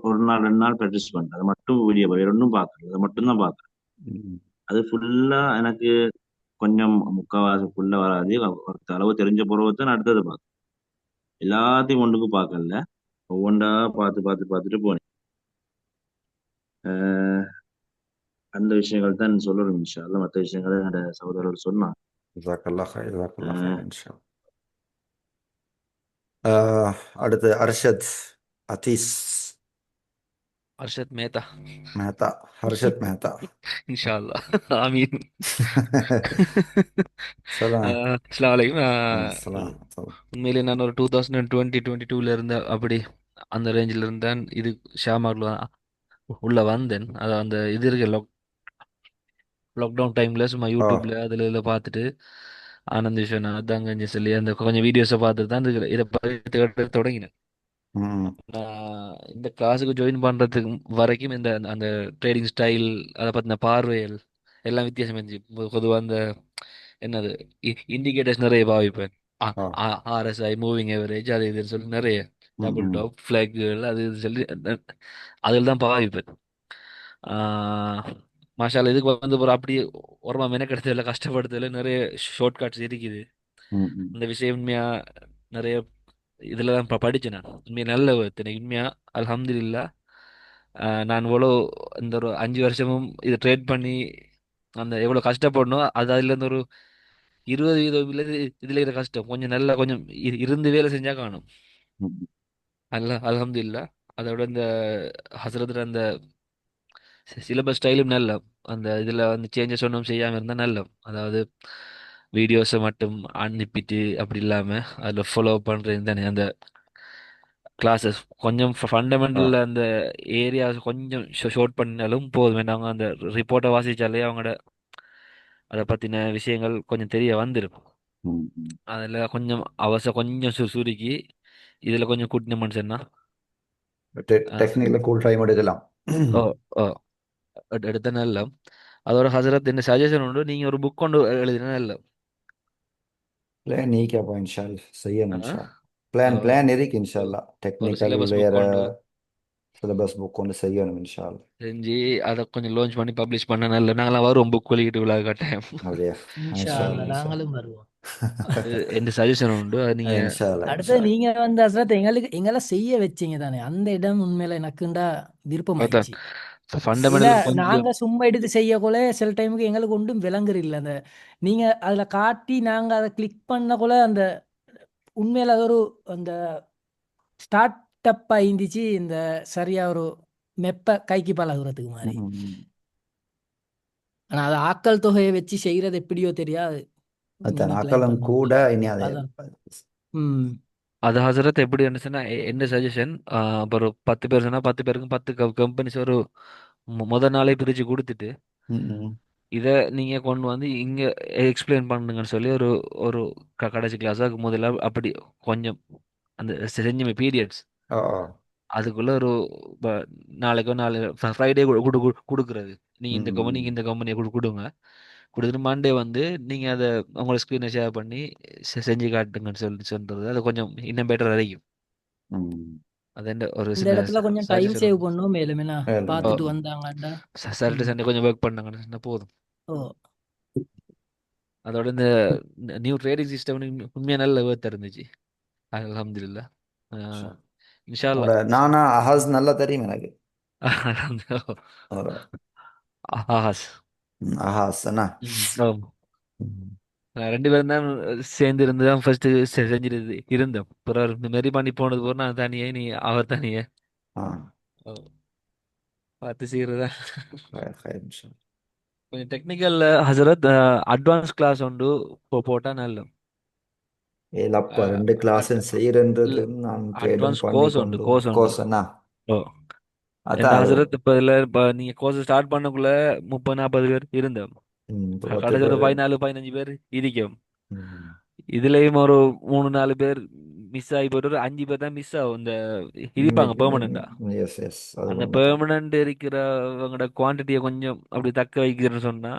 ஒரு நாள் 2 நாள் ப்ராக்டிஸ் பண்ணேன். அதை மட்டும் வீடியோ வேற ஒன்றும் பார்க்கல, அதை மட்டும் தான் பார்த்தேன். ம். அது ஃபுல்லா எனக்கு கொஞ்சம் முக்கால்வாசி ஃபுல்லா வராது. ஒரு அளவு தெரிஞ்ச பிறகு தான் அடுத்தது பார்த்தேன். எல்லாத்தையும் ஒன்றுக்கு பார்க்கல, ஒவ்வொன்றா பார்த்துட்டு போனேன். அஹ் அந்த விஷயங்கள் தான் சொல்லணும் இன்ஷா அல்லாஹ். மற்ற விஷயங்களை என்னோட சகோதரர்கள் சொன்னாங்க. ஜஸாக்கல்லாஹ் ஹைர், ஜஸாக்கல்லாஹ் ஹைர் இன்ஷா அல்லாஹ். அடுத்து அர்ஷத் அத்தீஸ் அர்ஷத் மேத்தா மேத்தா, ஹர்ஷத் மேத்தா. இன்ஷா அல்லாஹ். ஆமீன். சலாம். அஸ்ஸலாமு அலைக்கும். சலாம். உண்மையிலே நான் ஒரு 2022 இருந்த அப்படி அந்த ரேஞ்சில் இருந்தேன். இது ஷாமார்ல உள்ள வந்தேன். அது அந்த இது இருக்கு லாக்டவுன் டைம்ல சும்மா ஓ யூடியூப்ல அதுல இதில் பார்த்துட்டு ஆனந்த் விஸ்வநாத் அதாங்கன்னு சொல்லி அந்த கொஞ்சம் வீடியோஸை பார்த்துட்டு தான் இதை பற்றி தொடங்கினேன். ம் இந்த கிளாஸுக்கு ஜாயின் பண்றதுக்கு வரைக்கும் இந்த அந்த ட்ரேடிங் ஸ்டைல் அதை பத்தின பார்வைகள் எல்லாம் வித்தியாசம் இருந்துச்சு. பொதுவாக அந்த என்னது இண்டிகேட்டர்ஸ் நிறைய பாவிப்பேன். ஓ RSI மூவிங் எவரேஜ் அது இதுன்னு சொல்லி நிறைய ம் டபுள் ம் டாப் ஃபிளாக்கள் அது இது சொல்லி அதில் தான் பாவிப்பேன். மாஷால இதுக்கு வந்து ஒரு அப்படி ஓரமா மெனக்கெடுத்ததில்ல, கஷ்டப்படுத்தல, நிறைய ஷார்ட் கட்ஸ் இருக்குது. ம் ம் இந்த விஷயம் உண்மையா நிறைய இதுல தான் படிச்சேன் நான். உண்மையா நல்ல உண்மையா அல்ஹம்துலில்லாஹ். நான் இவ்வளோ இந்த ஒரு 5 வருஷமும் இதை ட்ரேட் பண்ணி அந்த எவ்வளோ கஷ்டப்படணும் அது அதுல இருந்து ஒரு 20% இல்ல இதுல இருக்கிற கஷ்டம் கொஞ்சம் நல்லா கொஞ்சம் இருந்து வேலை செஞ்சா காணும். ம். அல்ஹம்துலில்லாஹ். அதோட இந்த ஹசரத்துல அந்த சிலபஸ் ஸ்டைலும் நல்ல அந்த இதுல வந்து சேஞ்சஸ் ஒன்றும் செய்யாம இருந்தா நல்ல. அதாவது வீடியோஸை மட்டும் அனுப்பிட்டு அப்படி இல்லாம அதுல ஃபாலோ பண்றது தானே அந்த கிளாஸஸ் கொஞ்சம் ஓ ஃபண்டமெண்டல் அந்த ஏரியா கொஞ்சம் ஷார்ட் பண்ணாலும் போதும். அவங்க அந்த ரிப்போர்ட்டை வாசிச்சாலே அவங்களோட அதை பத்தின விஷயங்கள் கொஞ்சம் தெரிய வந்துடும். ம் ம் அதுல கொஞ்சம் கொஞ்சம் சுருக்கி இதுல கொஞ்சம் கூட்டின மனுஷன்னா டெக்னிக்கல கூல் டைம் எடுக்கலாம். ஓ ஓ எடுத்த நல்ல. அதோட ஹசரத் என்ன சஜஷன் உண்டு, நீங்க ஒரு புக் கொண்டு எழுதினா நல்ல. பிளான் நீக்கப்பா இன்ஷால்லா செய்யணும் ஆ? இன்ஷால்லா. ஓ, பிளான் இருக்கு ஒரு இன்ஷால்லா. ஒரு டெக்னிக்கல் சிலபஸ் புக் வேற கொண்டு சிலபஸ் புக் ஒன்று செய்யணும் இன்ஷால்லா. செஞ்சு அதை கொஞ்சம் லான்ச் பண்ணி பப்ளிஷ் பண்ண நல்ல. நாங்களாம் வருவோம் புக் வெளியிட்டு விழா கட்டாயம். அப்படியா? இன்ஷா இன்ஷால்லா அல்லாஹ் இன்ஷால்லா நாங்களும் வருவோம். எந்த சஜஷன் உண்டு அது நீங்க இன்ஷால்லா அடுத்தது இன்ஷால்லா. நீங்க வந்து ஹஸ்ரத் எங்களை செய்ய வச்சீங்க தானே, அந்த இடம் உண்மையில எனக்குண்டா அதான் விருப்பமாயிடுச்சு. ஏன்னா ஃபண்டமெண்டல் கொஞ்சம் நாங்க சும்மா எடுத்து செய்யக்குள்ள சில டைமுக்கு எங்களுக்கு ஒன்றும் விளங்குற இல்லை. அந்த நீங்க அதுல காட்டி நாங்க அதை கிளிக் பண்ணக்குள்ள அந்த உண்மையில அது ஒரு அந்த ஸ்டார்ட் அப் ஆயிருந்துச்சு. இந்த சரியா ஒரு மெப்ப கைக்கு பழகுறதுக்கு மாதிரி. ம் ம். ஆனா அது ஆட்கள் தொகையை வச்சு செய்யறது எப்படியோ தெரியாது. அதான் இனிமே பிளான் அக்கலம் பண்ண கூட வேண்டியது. இனி அது அதான். ம். அது ஹசரத் எப்படி இருந்துச்சுன்னா என்ன சஜஷன் ஒரு 10 பேர் சொன்னா 10 பேருக்கும் 10 கம்பெனிஸ் ஒரு முதல் நாளே பிரிச்சு கொடுத்துட்டு ம் ம். இதை நீங்க கொண்டு வந்து இங்க எக்ஸ்பிளைன் பண்ணுங்கன்னு சொல்லி ஒரு ஒரு கடைசி கிளாஸாக முதல்ல அப்படி கொஞ்சம் அந்த செஞ்ச பீரியட்ஸ் ஓ ஓ. அதுக்குள்ள ஒரு ப- நாளைக்கோ நாளை ஃப்ரைடே கொடுக்குறது. நீங்க ம் இந்த ம் கம்பெனிக்கு இந்த கம்பெனியை கொடுங்க. கொடுத்துட்டு மண்டே வந்து நீங்க அதை உங்களோட ஸ்க்ரீனை ஷேர் பண்ணி செஞ்சு காட்டுங்கன்னு சொல்லி சொல்றது அது கொஞ்சம் இன்னும் பெட்டர் வரைக்கும். ம். அது என்ன ஒரு இந்த சின்ன இடத்துல கொஞ்சம் டைம் சஜஷன் சேவ் உண்டு. பண்ணும். மேலும் என்ன வேலை பார்த்துட்டு வேலை. வந்தாங்கடா. சாட்டர்டே ம். சண்டே கொஞ்சம் ஒர்க் பண்ணாங்கன்னு சொன்னா போதும். ஓ அதோட இந்த நியூ ட்ரேடிங் சிஸ்டம் உண்மையா நல்ல ஒர்த் இருந்துச்சு. அல்ஹம்துலில்லாஹ். இன்ஷா. இன்ஷா உங்களோட அல்லாஹ். நானா அஹாஸ் நல்லா தெரியும் எனக்கு. ஒரு ஆஹாஸ். அஹாஸ் அண்ணா. ஆமா. ம். 2 பேரும் தான் சேர்ந்து இருந்து தான் ஃபர்ஸ்ட் செஞ்சிட்டு இருந்தோம். பிறகு இந்த மாதிரி பண்ணி போனது போற நான் தனியே நீ அவர் தனியே ஆ பார்த்து செய்யறதா. ஹைர் ஹைர் இன்ஷா. கொஞ்சம் டெக்னிக்கல் ஹசரத் அட்வான்ஸ் கிளாஸ் உண்டு போட்டா நல்ல. ஏலப்பா 2 கிளாஸ் செய்யறன்றது நான் ட்ரேடும் அட்வான்ஸ் பண்ணி கோர்ஸ் உண்டு கொண்டு கோர்ஸ் உண்டு. கோர்ஸ் அண்ணா. ஓ எந்த அதான் அது ஹசரத் இப்ப இதுல இப்ப நீங்க கோர்ஸ் ஸ்டார்ட் பண்ணக்குள்ள 30-40 பேர் இருந்தோம். இப்போ 10 கடைசி ஒரு பேர். 14-15 பேர் இருக்கும். ம். இதுலயும் ஒரு 3-4 பேர் மிஸ் ஆகி போயிட்டு ஒரு 5 பேர் தான் மிஸ் ஆகும். இந்த இருப்பாங்க பெர்மனண்டா. எஸ் எஸ் அது அந்த உண்மைதான். பெர்மனன்ட் இருக்கிறவங்களோட குவான்டிட்டியை கொஞ்சம் அப்படி தக்க வைக்கிறேன்னு சொன்னா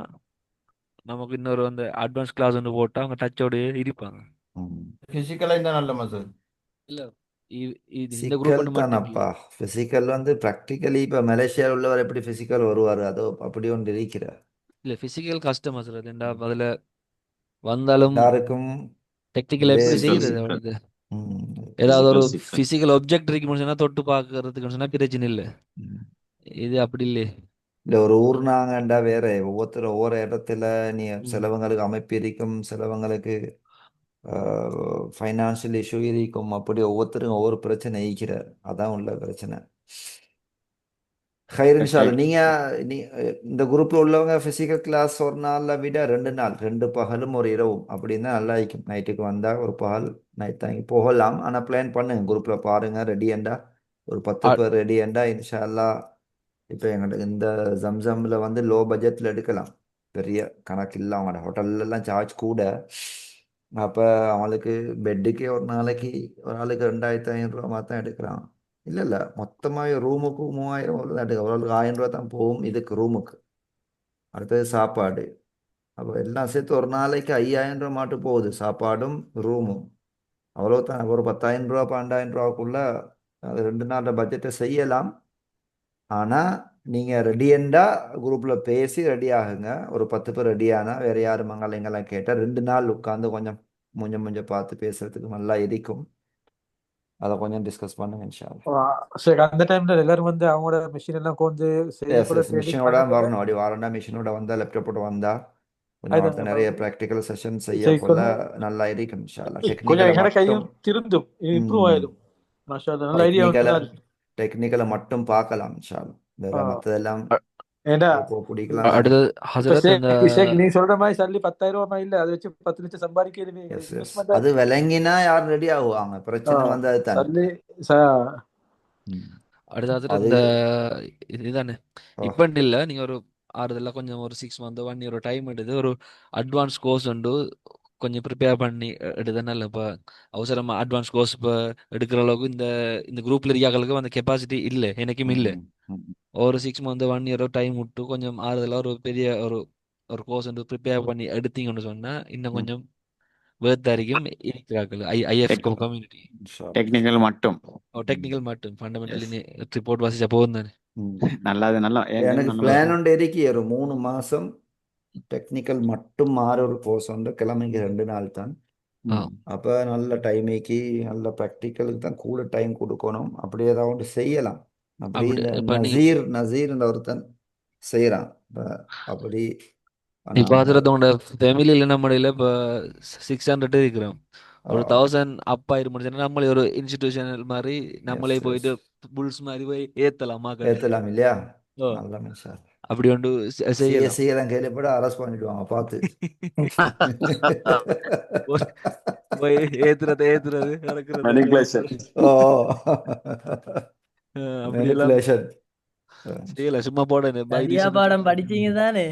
நமக்கு இன்னொரு அந்த அட்வான்ஸ் கிளாஸ் ஒன்று போட்டு அவங்க டச்சோடயே இருப்பாங்க. ம். பிசிக்கலா இந்த நல்ல மசூல். இல்ல இந்த குரூப் சிக்கல் மட்டும் மட்டும் தானப்பா. இல்லை. பிசிக்கல் வந்து ப்ராக்டிக்கலி இப்போ மலேசியாவில் உள்ளவர் எப்படி பிசிக்கல் வருவார், அதோ அப்படி ஒன்று இருக்கிறார். இல்ல பிசிக்கல் கஷ்டம் சார். ஏன்டா அதுல வந்தாலும் எல்லாருக்கும் டெக்னிக்கல் ஒரே எப்படி Physical, செய்யறது physical, அவனுக்கு? ம். ஏதாவது ஒரு physical. பிசிக்கல் ஒப்ஜெக்ட் இருக்குன்னு சொன்னா தொட்டு பார்க்கறதுக்கு சொன்னா பிரச்சனை இல்லை. ம். இது அப்படி இல்லையே. இல்லை ஒரு ஊர் நாங்கண்டா வேற ஒவ்வொருத்தர் ஒவ்வொரு இடத்துல நீ ம். சிலவங்களுக்கு அமைப்பு இருக்கும், சிலவங்களுக்கு ஃபைனான்சியல் இஷ்யூ இருக்கும். அப்படி ஒவ்வொருத்தருக்கும் ஒவ்வொரு பிரச்சனை ஈக்கிறார். அதான் உள்ள பிரச்சனை. ஹைர் இன்ஷால்ல. நீ இந்த குரூப்ல உள்ளவங்க பிசிக்கல் கிளாஸ் ஒரு நாள்ல விட 2 நாள், 2 பகலும் ஒரு இரவும் அப்படின்னு நல்லா இருக்கும். நைட்டுக்கு வந்தா ஒரு பகல் நைட் தாங்கி போகலாம். ஆனா பிளான் பண்ணுங்க, குரூப்ல பாருங்க. ரெடியண்டா ஒரு 10 அ- பேர் ரெடியண்டா இன்ஷால்லா. இப்போ எங்களுக்கு இந்த ஜம்சம்ல வந்து லோ பட்ஜெட்ல எடுக்கலாம். பெரிய கணக்கு இல்லை, அவங்களோட ஹோட்டல்ல எல்லாம் சார்ஜ் கூட. அப்போ அவங்களுக்கு பெட்டுக்கே ஒரு நாளைக்கு ஒரு ஆளுக்கு 2500 ரூபா தான் எடுக்கிறான். இல்லை இல்லை, மொத்தமாக ரூமுக்கு 3000 தான் எடுக்க. ஒரு ஆளுக்கு 1000 ரூபா தான் போகும் இதுக்கு ரூமுக்கு. அடுத்தது சாப்பாடு. அப்போ எல்லாம் சேர்த்து ஒரு நாளைக்கு 5000 ரூபா மாட்டு போகுது, சாப்பாடும் ரூமும். அவ்வளோ தான். ஒரு 10,000 ரூபா 12,000 ரூபாக்குள்ள அது 2 நாள் பட்ஜெட்டை செய்யலாம். ஆனால் நீங்கள் ரெடியண்டா குரூப்பில் பேசி ரெடி ஆகுங்க. ஒரு 10 பேர் ரெடி ஆனால் வேறு யாரும் மங்களங்கெல்லாம் கேட்டால் 2 நாள் உட்காந்து கொஞ்சம் கொஞ்சம் பார்த்து பேசுறதுக்கு நல்லா இருக்கும். அதை கொஞ்சம் டிஸ்கஸ் பண்ணுங்க இன்ஷால்லா. சரி, அந்த டைம்ல எல்லாரும் வந்து அவங்களோட மிஷின் எல்லாம் கொண்டு செய்ய எஸ் கூட எஸ், ட்ரைனிங் மிஷினோட பண்ண வரணும். அப்படி வாரண்டா மிஷினோட வந்தால் லேப்டாப்போட வந்தால் கொஞ்சம் அடுத்த அதுதான் நிறைய ப்ராக்டிக்கல் செஷன் செய்ய கொள்ள செய்யணும். நல்லா இருக்கும் இன்ஷால்லா. கொஞ்சம் டெக்னிக்கலை எங்கட மட்டும் கையும் திருந்தும், இம்ப்ரூவ் ஆயிடும். மாஷா அல்லாஹ், நல்ல ஐடியா டெக்னிக்கலை நல்லா இருக்கு. டெக்னிக்கலை மட்டும் பார்க்கலாம் இன்ஷால்லா. வேற மற்றதெல்லாம் ஏண்டா பிடிக்கலாம் தானே. அடுத்தது இப்ப ஹசரத் இந்த நீ சொல்ற மாதிரி சல்லி 10,000 ரூபாய் இல்ல, அதை வச்சு 10 லட்சம் சம்பாதிக்கிறது எஸ் எஸ், இன்வெஸ்ட்மெண்ட். அது விளங்கினா யார் ரெடி ஆகுவாங்க. பிரச்சனை வந்தது தானே. சல்லி அடுத்தது அது இந்த இதுதானே ஓ, இப்ப இல்ல. நீங்க ஒரு ஆறுதெல்லாம் கொஞ்சம் ஒரு 6 மந்த் 1 இயர் டைம் எடுத்து ஒரு அட்வான்ஸ் கோர்ஸ் உண்டு கொஞ்சம் ப்ரிப்பேர் பண்ணி எடுத்தனால இப்போ அவசரமா அட்வான்ஸ் கோர்ஸ் இப்போ எடுக்கிற அளவுக்கு இந்த குரூப்ல இருக்காங்களுக்கு அந்த கெப்பாசிட்டி இல்லை, எனக்கும் இல்லை. ஒரு 6 மந்த் 1 இயர் டைம் விட்டு கொஞ்சம் ஆறுதலா ஒரு பெரிய ஒரு கோர்ஸ் வந்து ப்ரிப்பேர் பண்ணி எடுத்தீங்கன்னு சொன்னா இன்னும் கொஞ்சம் வேர்த்தாரிக்கும் இருக்கிறார்கள் ஐஎஃப் கம்யூனிட்டி. டெக்னிக்கல் மட்டும் டெக்னிக்கல் மட்டும் ஃபண்டமெண்டலி ரிப்போர்ட் வாசிச்சா போதும் தானே. நல்லது. நல்லா எனக்கு பிளான் உண்டு இருக்கு. ஒரு 3 மாசம் டெக்னிக்கல் மட்டும் மாற ஒரு கோர்ஸ் உண்டு. கிழமைக்கு 2 நாள் தான். அப்போ நல்ல டைமைக்கு நல்ல ப்ராக்டிக்கலுக்கு தான் கூட டைம் கொடுக்கணும். அப்படி ஏதாவது ஒன்று செய்யலாம். அப்படி அப்படி இந்த இப்ப நசீர் ஒருத்தன் செய்கிறான். அப்படி இப்ப அதிரத்தோட ஃபேமிலியில நம்மடையில இப்போ 600 இருக்கிறோம். ஒரு 1000 அப் ஆயிருமுடிச்சுன்னா நம்மளே ஒரு இன்ஸ்டிடியூஷனல் மாதிரி நம்மளே போயிட்டு புல்ஸ் மாதிரி போய் ஏத்தலாம் ஏத்தலாம் இல்லையா? ஓ நல்ல மனுஷன். அப்படி ஒன்று செய்யலாம். செய்யலாம். கேள்விப்பட அரெஸ்ட் பண்ணிடுவாங்க பார்த்து. போய் ஏத்துறது Manipulation. ஓ அப்படி எல்லாம் manipulation. செய்யல. சும்மா போட சரியா பாடம் படிச்சீங்க தானே.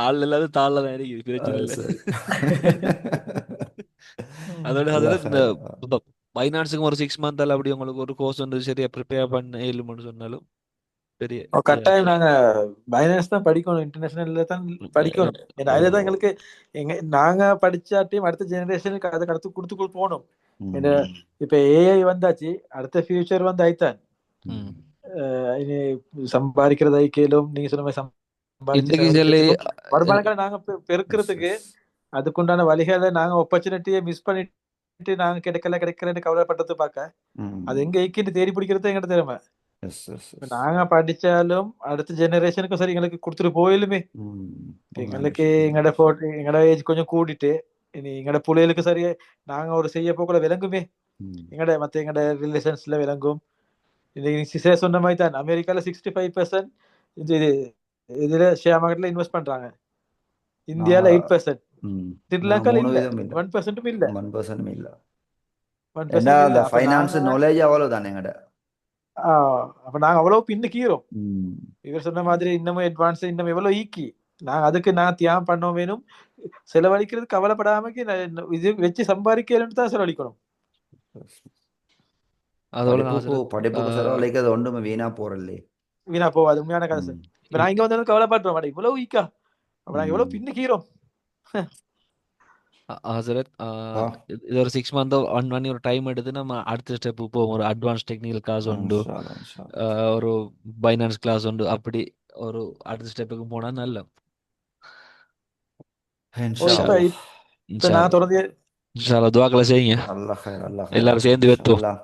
ஆள் இல்லாத தாழ்ல தான் இருக்குது, பிரச்சனை இல்லை. அதோட இந்த ஃபைனான்ஸுக்கு ஒரு 6 மந்த் அப்படி உங்களுக்கு ஒரு கோர்ஸ் வந்து சரியா ப்ரிப்பேர் பண்ண இயலும்னு சொன்னாலும் பெரிய கட்டாயம் நாங்க பைனான்ஸ் தான் படிக்கணும், இன்டர்நேஷனல்ல தான் படிக்கணும். ஏன்னா அதுல தான் எங்களுக்கு நாங்க படிச்சாட்டியும் அடுத்த ஜெனரேஷனுக்கு அதை கடத்து கொடுத்து போகணும். இப்ப ஏஐ வந்தாச்சு, அடுத்த ஃபியூச்சர் வந்து ஐத்தான் இனி சம்பாதிக்கிறது ஐக்கியலும் நீங்க சொன்ன மாதிரி வருமானங்களை நாங்க பெருக்கிறதுக்கு அதுக்குண்டான வழிகளை நாங்க ஆப்பர்ச்சுனிட்டியை மிஸ் பண்ணிட்டு நாங்க கிடைக்கலன்னு கவலைப்பட்டது பார்க்க அது எங்க ஐக்கிட்டு தேடி பிடிக்கிறது எங்கிட்ட திறமை. நாங்க படிச்சாலும் அடுத்த ஜெனரேஷனுக்கும் சரி எங்களுக்கு கொடுத்துட்டு போயிலுமே. எங்களுக்கு எங்களோட ஏஜ் கொஞ்சம் கூட்டிட்டு இனி எங்களோட பிள்ளைகளுக்கு சரி நாங்க ஒரு செய்ய போக்குள்ள விளங்குமே. எங்களோட ரிலேஷன்ஸ்ல விளங்கும். இன்னைக்கு சொன்ன மாதிரி தான் அமெரிக்கால 65% இதுல ஷேர் மார்க்கெட்ல இன்வெஸ்ட் பண்றாங்க. இந்தியால 8%, ஸ்ரீலங்கால இல்ல 1% இல்ல. 1% இல்ல. அந்த ஃபைனான்ஸ் நாலேஜ் அவ்வளவுதான் எங்கட. அப்ப நாங்க அவ்வளவு பின்னுக்கீரோம். இவர் சொன்ன மாதிரி இன்னமும் அட்வான்ஸ் இன்னும் எவ்வளவு ஈக்கி நாங்க அதுக்கு நான் தியாகம் பண்ண வேணும். செலவழிக்கிறது கவலைப்படாம இது வச்சு சம்பாதிக்கணும்னு தான் செலவழிக்கணும். படிப்புக்கு செலவழிக்கிறது ஒன்றுமே வீணா போறல்லே. வீணா போவாது, உண்மையான கதை சார். இப்ப நான் இங்க வந்து கவலைப்படுறோம் மேடம், இவ்வளவு வீக்கா, அப்ப நான் எவ்வளவு பின்னுக்கீரோம். ஹசரத் ஆ இது ஒரு 6 மந்த் 1 பண்ணி ஒரு டைம் எடுத்து நம்ம அடுத்த ஸ்டெப்பு போவோம். ஒரு அட்வான்ஸ் டெக்னிக்கல் கிளாஸ் உண்டு, இன்ஷா அல்லாஹ், இன்ஷா அல்லாஹ். ஒரு பைனான்ஸ் கிளாஸ் உண்டு. அப்படி ஒரு அடுத்த ஸ்டெப்புக்கு போனா நல்ல. ஓ இன்ஷா இப்ப அல்லாஹ். இப்ப நான் தொடர்ந்து இன்ஷா அல்லாஹ் துஆக்களை செய்யுங்க. அல்லாஹ் ஹைர், அல்லாஹ் ஹைர். எல்லாரும் சேர்ந்து இன்ஷா வெத்துவோம். அல்லாஹ்.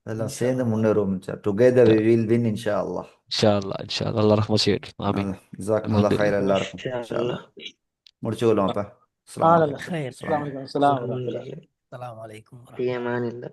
எல்லாம் இன்ஷா சேர்ந்து அல்லாஹ். முன்னேறுவோம். டுகெதர் வி வில் வின் இன்ஷா அல்லாஹ். இன்ஷா அல்லாஹ், இன்ஷா அல்லாஹ். அல்லாஹ் ரஹ்மத் செய்யட்டும். ஆமீன். ஜஸாக்குமுல்லாஹ் ஹைர் அல்ஹம்துலில்லாஹ். எல்லாருக்கும். இன்ஷா இன்ஷா அல்லாஹ். அல்லாஹ். முடிச்சுக்கொள்ளும் அப்ப. அஸ்ஸலாமு ஆ, அலைக்கும். خير அஸ்ஸலாமு அஸ்ஸலாமு அலைக்கும். அலைக்கும். அஸ்ஸலாமு அலைக்கும். السلام عليكم ورحمة الله. في أمان الله.